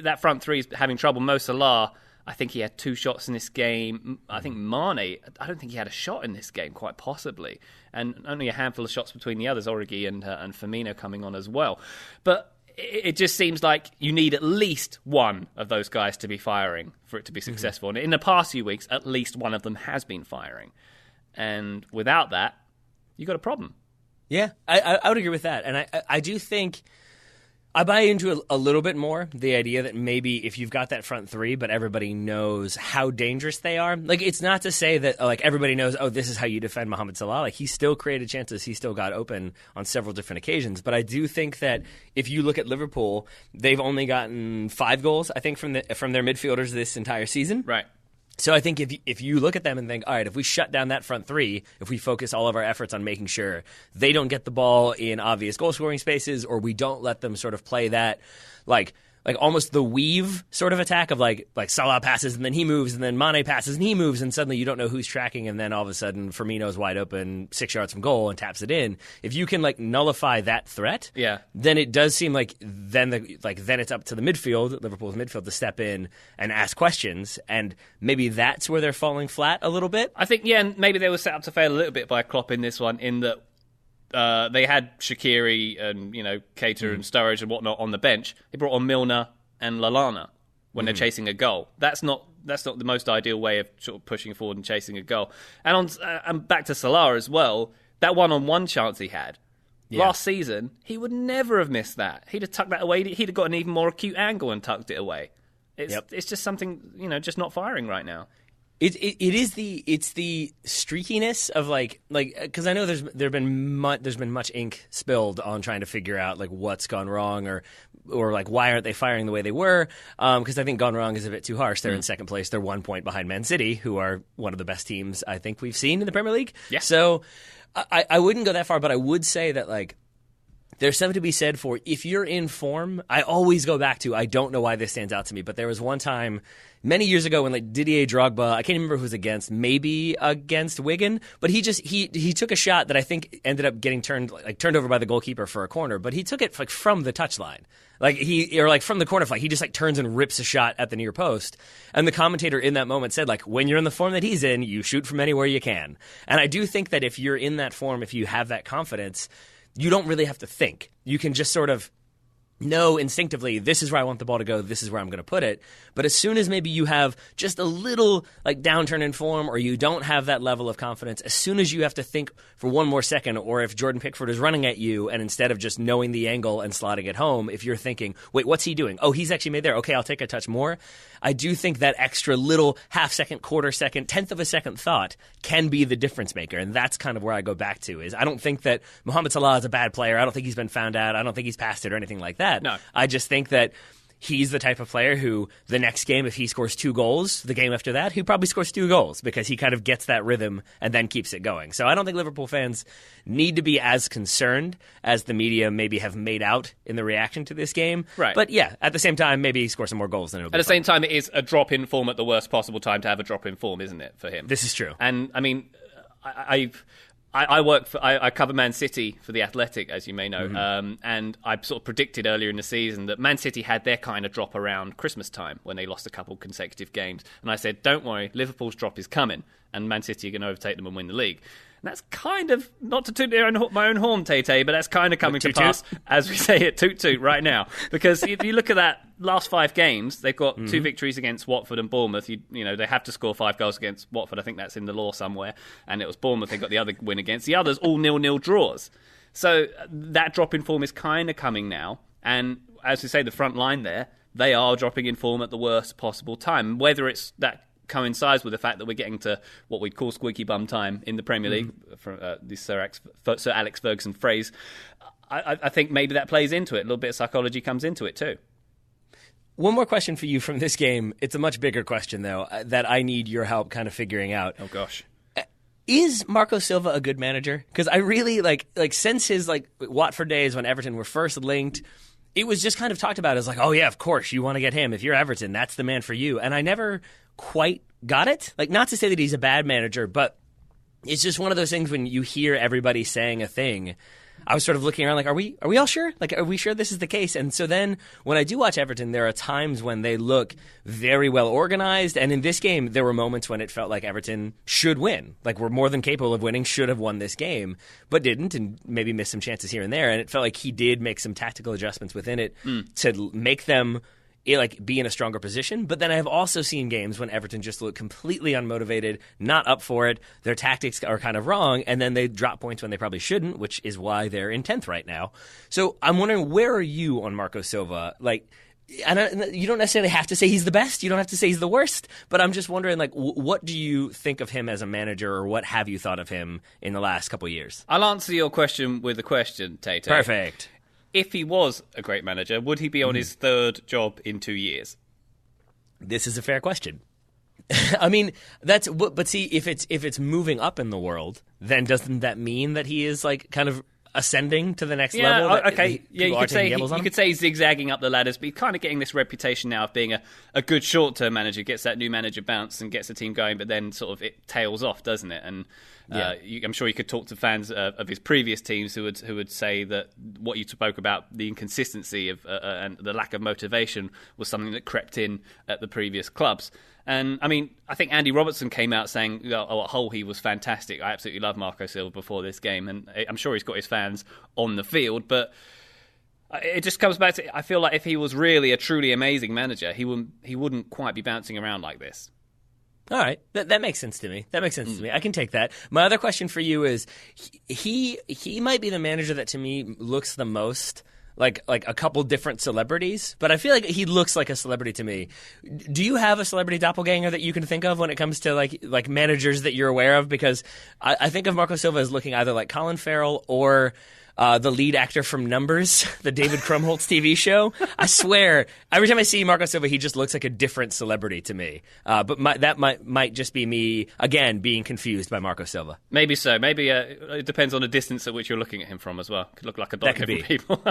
that front three is having trouble. Mo Salah, I think he had 2 shots in this game. I think Mane, I don't think he had a shot in this game, quite possibly. And only a handful of shots between the others, Origi and Firmino coming on as well. But it just seems like you need at least one of those guys to be firing for it to be successful. And in the past few weeks, at least one of them has been firing. And without that, you've got a problem. Yeah, I would agree with that. And I do think I buy into a little bit more the idea that maybe if you've got that front three, but everybody knows how dangerous they are. Like, it's not to say that everybody knows, this is how you defend Mohamed Salah. Like, he still created chances. He still got open on several different occasions. But I do think that if you look at Liverpool, they've only gotten 5 goals, I think, from their midfielders this entire season. Right. So I think if you look at them and think, all right, if we shut down that front three, if we focus all of our efforts on making sure they don't get the ball in obvious goal-scoring spaces, or we don't let them sort of play that, like almost the weave sort of attack of like Salah passes and then he moves and then Mane passes and he moves and suddenly you don't know who's tracking and then all of a sudden Firmino's wide open 6 yards from goal and taps it in. If you can nullify that threat, then it does seem like then it's up to the midfield, Liverpool's midfield, to step in and ask questions, and maybe that's where they're falling flat a little bit. I think and maybe they were set up to fail a little bit by Klopp in this one, in that they had Shaqiri and Keita and Sturridge and whatnot on the bench. They brought on Milner and Lallana when they're chasing a goal. That's not the most ideal way of sort of pushing forward and chasing a goal. And and back to Salah as well. That one-on-one chance he had last season, he would never have missed that. He'd have tucked that away. He'd have got an even more acute angle and tucked it away. It's just something just not firing right now. It's the streakiness of because I know there's been much ink spilled on trying to figure out what's gone wrong or why aren't they firing the way they were, because I think gone wrong is a bit too harsh. They're in second place. They're 1 point behind Man City, who are one of the best teams I think we've seen in the Premier League. Yeah. So I wouldn't go that far, but I would say that there's something to be said for if you're in form. I always go back to, I don't know why this stands out to me, but there was one time many years ago when Didier Drogba, I can't remember who was against, maybe against Wigan, but he took a shot that I think ended up getting turned over by the goalkeeper for a corner, but he took it from the touchline. From the corner flag, he just turns and rips a shot at the near post. And the commentator in that moment said, when you're in the form that he's in, you shoot from anywhere you can. And I do think that if you're in that form, if you have that confidence, you don't really have to think. You can just sort of know instinctively, this is where I want the ball to go, this is where I'm going to put it. But as soon as maybe you have just a little downturn in form, or you don't have that level of confidence, as soon as you have to think for one more second, or if Jordan Pickford is running at you and instead of just knowing the angle and slotting it home, if you're thinking, wait, what's he doing? Oh, he's actually made there. Okay, I'll take a touch more. I do think that extra little half second, quarter second, tenth of a second thought can be the difference maker. And that's kind of where I go back to, is I don't think that Mohamed Salah is a bad player. I don't think he's been found out. I don't think he's passed it or anything like that. No. I just think that he's the type of player who the next game, if he scores 2 goals, the game after that, he probably scores 2 goals because he kind of gets that rhythm and then keeps it going. So I don't think Liverpool fans need to be as concerned as the media maybe have made out in the reaction to this game. Right. But yeah, at the same time, maybe score some more goals. At the same time, it is a drop in form at the worst possible time to have a drop in form, isn't it, for him? This is true. And I mean, I cover Man City for The Athletic, as you may know, and I sort of predicted earlier in the season that Man City had their kind of drop around Christmas time when they lost a couple consecutive games. And I said, don't worry, Liverpool's drop is coming, and Man City are going to overtake them and win the league. And that's kind of, not to toot my own horn, Tay-Tay, but that's kind of coming to pass, as we say it, toot-toot, right now. Because if you look at that last 5 games, they've got 2 victories against Watford and Bournemouth. You know, they have to score 5 goals against Watford. I think that's in the law somewhere. And it was Bournemouth they got the other win against. The others, all 0-0 draws. So that drop in form is kind of coming now. And as we say, the front line there, they are dropping in form at the worst possible time. Whether it's that coincides with the fact that we're getting to what we'd call squeaky bum time in the Premier League, from the Sir Alex Ferguson phrase. I think maybe that plays into it. A little bit of psychology comes into it too. One more question for you from this game. It's a much bigger question, though, that I need your help kind of figuring out. Oh, gosh. Is Marco Silva a good manager? Because I really, since his, Watford days when Everton were first linked, it was just kind of talked about as oh, yeah, of course, you want to get him. If you're Everton, that's the man for you. And I never quite got it. Not to say that he's a bad manager, but it's just one of those things when you hear everybody saying a thing. I was sort of looking around are we all sure? Are we sure this is the case? And so then when I do watch Everton, there are times when they look very well organized. And in this game, there were moments when it felt like Everton should win. We're more than capable of winning, should have won this game, but didn't, and maybe missed some chances here and there. And it felt like he did make some tactical adjustments within it to make them be in a stronger position. But then I have also seen games when Everton just look completely unmotivated, not up for it. Their tactics are kind of wrong, and then they drop points when they probably shouldn't, which is why they're in 10th right now. So I'm wondering, where are you on Marco Silva? You don't necessarily have to say he's the best. You don't have to say he's the worst. But I'm just wondering, what do you think of him as a manager, or what have you thought of him in the last couple of years? I'll answer your question with a question, Tay-Tay. Perfect. If he was a great manager, would he be on his 3rd job in 2 years? This is a fair question. I mean, but see, if it's moving up in the world, then doesn't that mean that he is kind of ascending to the next level? Okay. Yeah, you could say he's zigzagging up the ladders, but he's kind of getting this reputation now of being a good short-term manager, gets that new manager bounce and gets the team going, but then sort of it tails off, doesn't it? And I'm sure you could talk to fans of his previous teams who would say that what you spoke about, the inconsistency of and the lack of motivation, was something that crept in at the previous clubs. And I mean, I think Andy Robertson came out saying, at Hull he was fantastic. I absolutely love Marco Silva before this game, and I'm sure he's got his fans on the field. But it just comes back to, I feel like if he was really a truly amazing manager, he wouldn't quite be bouncing around like this. All right, that makes sense to me. I can take that. My other question for you is, he might be the manager that to me looks the most like a couple different celebrities, but I feel like he looks like a celebrity to me. Do you have a celebrity doppelganger that you can think of when it comes to like managers that you're aware of? Because I think of Marco Silva as looking either like Colin Farrell or the lead actor from Numbers, the David Krumholtz TV show. I swear, every time I see Marco Silva, he just looks like a different celebrity to me. But that might just be me, again, being confused by Marco Silva. Maybe so. Maybe it depends on the distance at which you're looking at him from as well. Could look like a dot different people.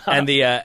And the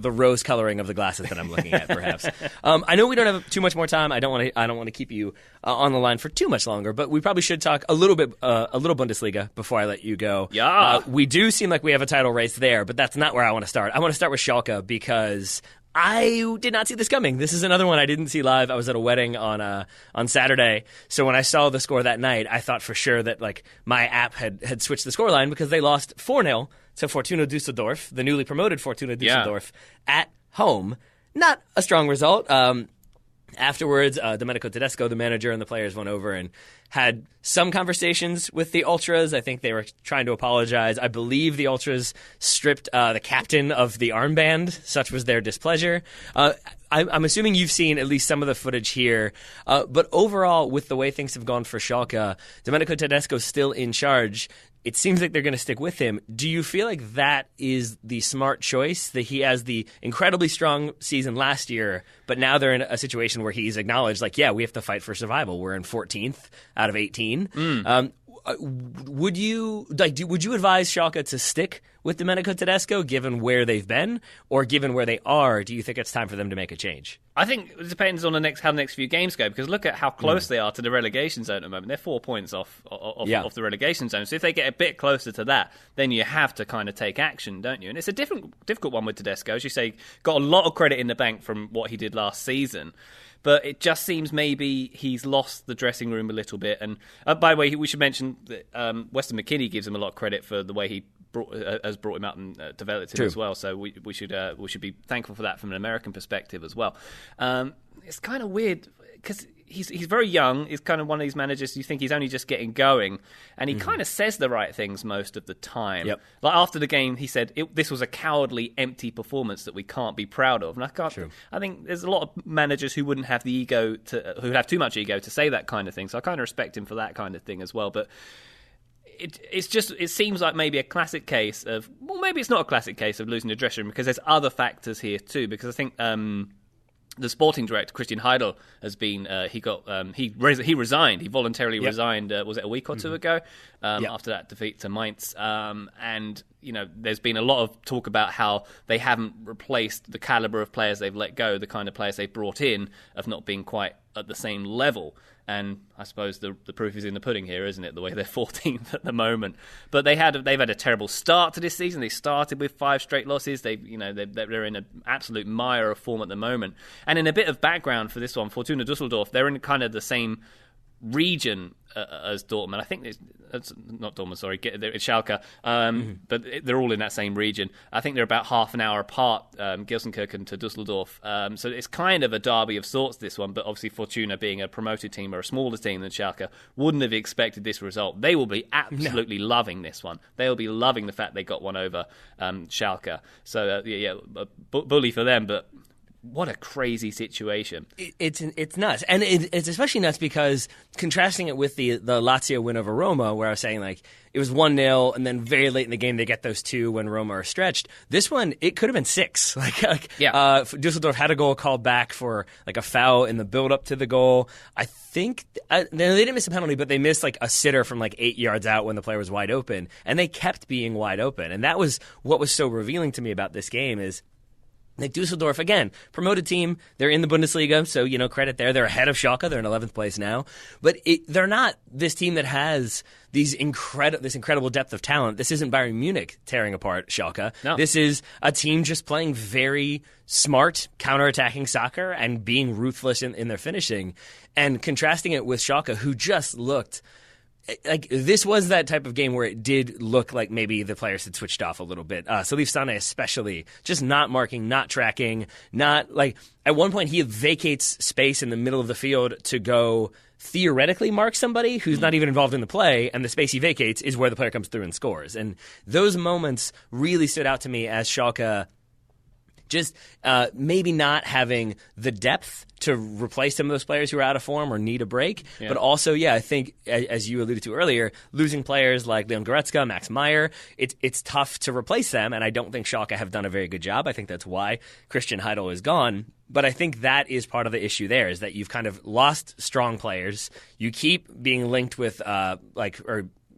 rose coloring of the glasses that I'm looking at, perhaps. I know we don't have too much more time. I don't want to keep you on the line for too much longer, but we probably should talk a little Bundesliga before I let you go. Yeah. We do seem like we have a title race there, but that's not where I want to start. I want to start with Schalke because I did not see this coming. This is another one I didn't see live. I was at a wedding on Saturday, so when I saw the score that night, I thought for sure that my app had switched the scoreline because they lost 4-0 to Fortuna Düsseldorf, the newly promoted Fortuna Düsseldorf, at home. Not a strong result. Afterwards, Domenico Tedesco, the manager, and the players went over and had some conversations with the Ultras. I think they were trying to apologize. I believe the Ultras stripped the captain of the armband. Such was their displeasure. I'm assuming you've seen at least some of the footage here. But overall, with the way things have gone for Schalke, Domenico Tedesco still in charge. It seems like they're going to stick with him. Do you feel like that is the smart choice, that he has the incredibly strong season last year, but now they're in a situation where he's acknowledged, we have to fight for survival. We're in 14th out of 18. Would you advise Schalke to stick with Domenico Tedesco, given where they've been, or given where they are? Do you think it's time for them to make a change? I think it depends on how the next few games go, because look at how close they are to the relegation zone at the moment. They're 4 points off the relegation zone. So if they get a bit closer to that, then you have to kind of take action, don't you? And it's a difficult one with Tedesco. As you say, got a lot of credit in the bank from what he did last season. But it just seems maybe he's lost the dressing room a little bit. And by the way, we should mention that Weston McKennie gives him a lot of credit for the way he has brought him out and developed him as well. So we should be thankful for that from an American perspective as well. It's kind of weird because he's very young. He's kind of one of these managers you think he's only just getting going, and he kind of says the right things most of the time. Yep. Like after the game, he said this was a cowardly, empty performance that we can't be proud of. And I think there's a lot of managers who wouldn't have the ego who have too much ego to say that kind of thing. So I kind of respect him for that kind of thing as well. But it seems like maybe a classic case of, well, maybe it's not a classic case of losing the dressing room, because there's other factors here too. Because I think the sporting director Christian Heidel has been he resigned. He voluntarily resigned. Was it a week or two ago? After that defeat to Mainz, and there's been a lot of talk about how they haven't replaced the caliber of players they've let go. The kind of players they've brought in of not being quite at the same level. And I suppose the proof is in the pudding here, isn't it? The way they're 14th at the moment, but they've had a terrible start to this season. They started with 5 straight losses. They're in an absolute mire of form at the moment. And in a bit of background for this one, Fortuna Düsseldorf, they're in kind of the same region as Dortmund. I think it's not Dortmund, sorry, it's Schalke, but they're all in that same region. I think they're about half an hour apart, Gelsenkirchen to Düsseldorf. So it's kind of a derby of sorts, this one, but obviously Fortuna, being a promoted team or a smaller team than Schalke, wouldn't have expected this result. They will be absolutely loving this one. They'll be loving the fact they got one over Schalke. So bully for them, but what a crazy situation. It's nuts. And it's especially nuts because contrasting it with the Lazio win over Roma, where I was saying like it was 1-0 and then very late in the game they get those 2 when Roma are stretched. This one, it could have been 6. Dusseldorf had a goal called back for like a foul in the build-up to the goal. I think they didn't miss a penalty, but they missed like a sitter from like 8 yards out when the player was wide open. And they kept being wide open. And that was what was so revealing to me about this game is like Dusseldorf, again, promoted team. They're in the Bundesliga, so, credit there. They're ahead of Schalke. They're in 11th place now. But they're not this team that has this incredible depth of talent. This isn't Bayern Munich tearing apart Schalke. No. This is a team just playing very smart, counterattacking soccer and being ruthless in their finishing. And contrasting it with Schalke, who just looked like this was that type of game where it did look like maybe the players had switched off a little bit. Salif Saneh especially, just not marking, not tracking, not like at one point he vacates space in the middle of the field to go theoretically mark somebody who's not even involved in the play, and the space he vacates is where the player comes through and scores. And those moments really stood out to me as Schalke just maybe not having the depth to replace some of those players who are out of form or need a break. Yeah. But also, I think, as you alluded to earlier, losing players like Leon Goretzka, Max Meyer, it's tough to replace them, and I don't think Schalke have done a very good job. I think that's why Christian Heidel is gone. But I think that is part of the issue there, is that you've kind of lost strong players. You keep being linked with,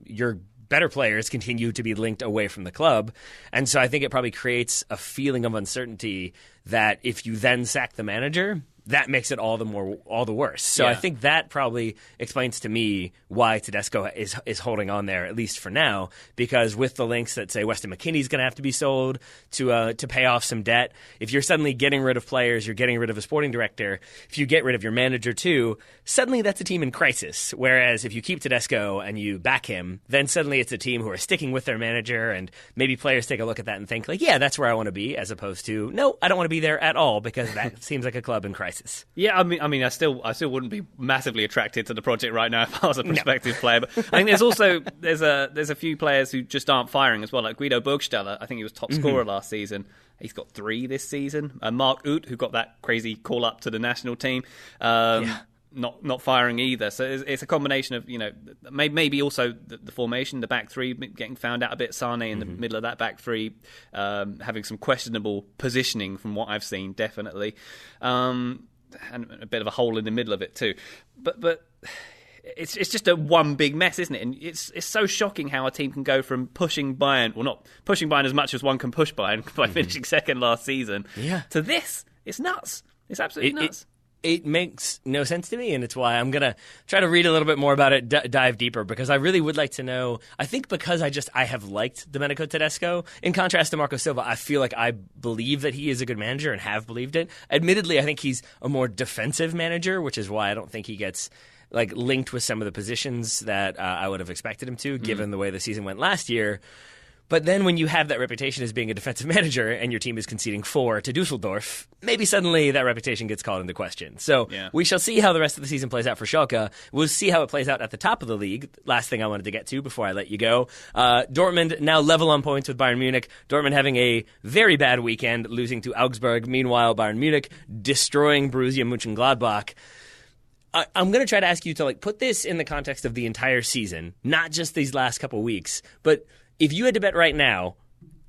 your better players continue to be linked away from the club. And so I think it probably creates a feeling of uncertainty that if you then sack the manager, that makes it all the worse. So I think that probably explains to me why Tedesco is holding on there, at least for now, because with the links that say Weston McKennie's going to have to be sold to pay off some debt, if you're suddenly getting rid of players, you're getting rid of a sporting director, if you get rid of your manager too, suddenly that's a team in crisis. Whereas if you keep Tedesco and you back him, then suddenly it's a team who are sticking with their manager, and maybe players take a look at that and think like, yeah, that's where I want to be, as opposed to, no, I don't want to be there at all, because that seems like a club in crisis. Yeah, I mean, I still wouldn't be massively attracted to the project right now if I was a prospective player. But I think there's also there's a few players who just aren't firing as well. Like Guido Burgstaller, I think he was top scorer last season. He's got 3 this season. Mark Uth, who got that crazy call up to the national team. Not firing either. So it's a combination of, maybe also the formation, the back 3 getting found out a bit. Sané in the middle of that back 3, having some questionable positioning from what I've seen, definitely. And a bit of a hole in the middle of it too. But it's just a one big mess, isn't it? And it's so shocking how a team can go from pushing Bayern, well, not pushing Bayern as much as one can push Bayern by finishing second last season, to this. It's nuts. It's absolutely nuts. It makes no sense to me, and it's why I'm going to try to read a little bit more about it, dive deeper, because I really would like to know. I think because I have liked Domenico Tedesco, in contrast to Marco Silva, I feel like I believe that he is a good manager and have believed it. Admittedly, I think he's a more defensive manager, which is why I don't think he gets linked with some of the positions that I would have expected him to, given the way the season went last year. But then when you have that reputation as being a defensive manager and your team is conceding 4 to Dusseldorf, maybe suddenly that reputation gets called into question. So we shall see how the rest of the season plays out for Schalke. We'll see how it plays out at the top of the league. Last thing I wanted to get to before I let you go. Dortmund now level on points with Bayern Munich. Dortmund having a very bad weekend, losing to Augsburg. Meanwhile, Bayern Munich destroying Borussia Mönchengladbach. I'm going to try to ask you to put this in the context of the entire season, not just these last couple weeks, but if you had to bet right now,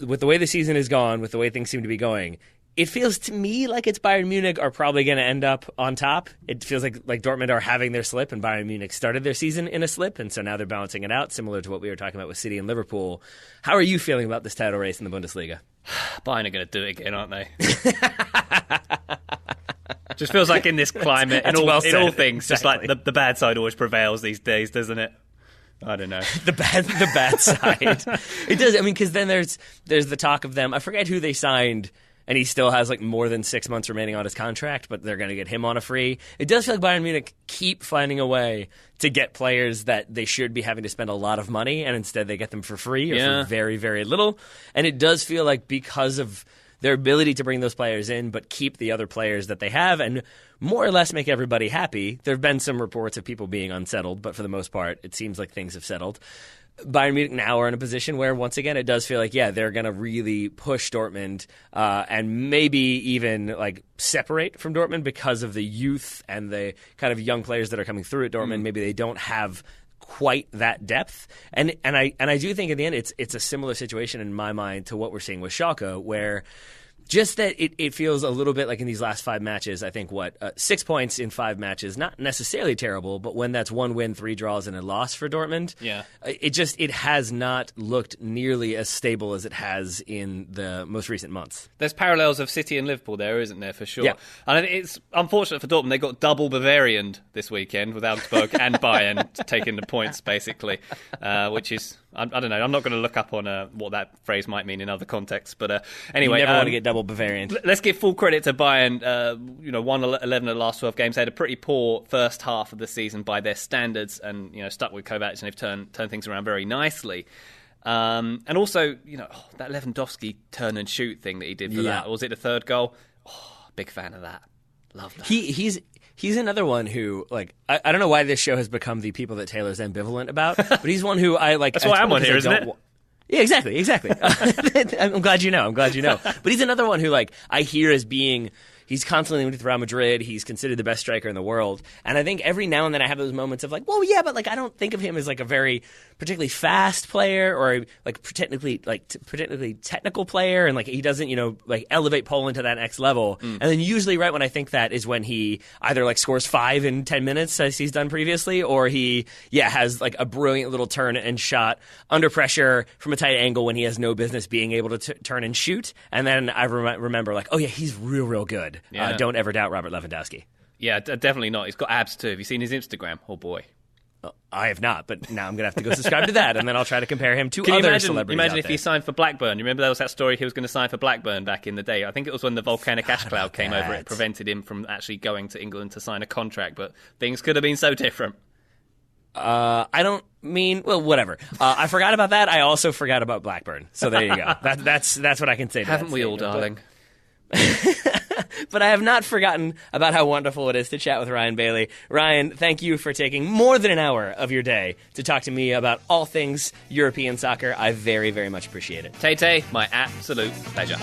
with the way the season is gone, with the way things seem to be going, it feels to me like it's Bayern Munich are probably going to end up on top. It feels like Dortmund are having their slip, and Bayern Munich started their season in a slip, and so now they're balancing it out, similar to what we were talking about with City and Liverpool. How are you feeling about this title race in the Bundesliga? Bayern are going to do it again, aren't they? Just feels like in this climate, in all things, just like the bad side always prevails these days, doesn't it? I don't know. the bad side. It does. I mean, because then there's the talk of them. I forget who they signed, and he still has more than 6 months remaining on his contract, but they're going to get him on a free. It does feel like Bayern Munich keep finding a way to get players that they should be having to spend a lot of money, and instead they get them for free or for very, very little. And it does feel like because of their ability to bring those players in but keep the other players that they have and more or less make everybody happy. There have been some reports of people being unsettled, but for the most part, it seems like things have settled. Bayern Munich now are in a position where, once again, it does feel like, they're going to really push Dortmund and maybe even separate from Dortmund because of the youth and the kind of young players that are coming through at Dortmund. Maybe they don't have quite that depth, and I do think in the end it's a similar situation in my mind to what we're seeing with Schalke, where just that it feels a little bit like in these last 5 matches. I think 6 points in 5 matches, not necessarily terrible, but when that's 1 win, 3 draws, and a loss for Dortmund, it has not looked nearly as stable as it has in the most recent months. There's parallels of City and Liverpool there, isn't there, for sure? Yeah. And it's unfortunate for Dortmund. They got double Bavarian this weekend with Augsburg and Bayern taking the points, basically, which is, I don't know. I'm not going to look up on what that phrase might mean in other contexts, but anyway, you never want to get double Bavarian. Let's give full credit to Bayern. Won 11 of the last 12 games. They had a pretty poor first half of the season by their standards, and stuck with Kovac, and they've turned things around very nicely. And also, that Lewandowski turn and shoot thing that he did for that. Was it the third goal? Big fan of that. Love that. He's another one who, I don't know why this show has become the people that Taylor's ambivalent about, but he's one who I like. That's why I'm on here, isn't it? Yeah, exactly. I'm glad you know. But he's another one who, I hear as being. He's constantly with Real Madrid. He's considered the best striker in the world. And I think every now and then I have those moments of but I don't think of him as a very particularly fast player or particularly technical player. And he doesn't, elevate Poland to that next level. And then usually right when I think that is when he either scores 5 in 10 minutes as he's done previously, or he, has a brilliant little turn and shot under pressure from a tight angle when he has no business being able to turn and shoot. And then I remember he's real good. Yeah. Don't ever doubt Robert Lewandowski. Yeah, definitely not. He's got abs too. Have you seen his Instagram? Oh boy. I have not, but now I'm going to have to go subscribe to that, and then I'll try to compare him to Can other you celebrities. Imagine if he signed for Blackburn. You remember there was that story he was going to sign for Blackburn back in the day. I think it was when the volcanic ash cloud came over. It prevented him from actually going to England to sign a contract, but things could have been so different. I don't mean, whatever. I forgot about that. I also forgot about Blackburn. So there you go. That's what I can say to Haven't we all, darling? But I have not forgotten about how wonderful it is to chat with Ryan Bailey. Ryan, thank you for taking more than an hour of your day to talk to me about all things European soccer. I very, very much appreciate it. Tay, my absolute pleasure.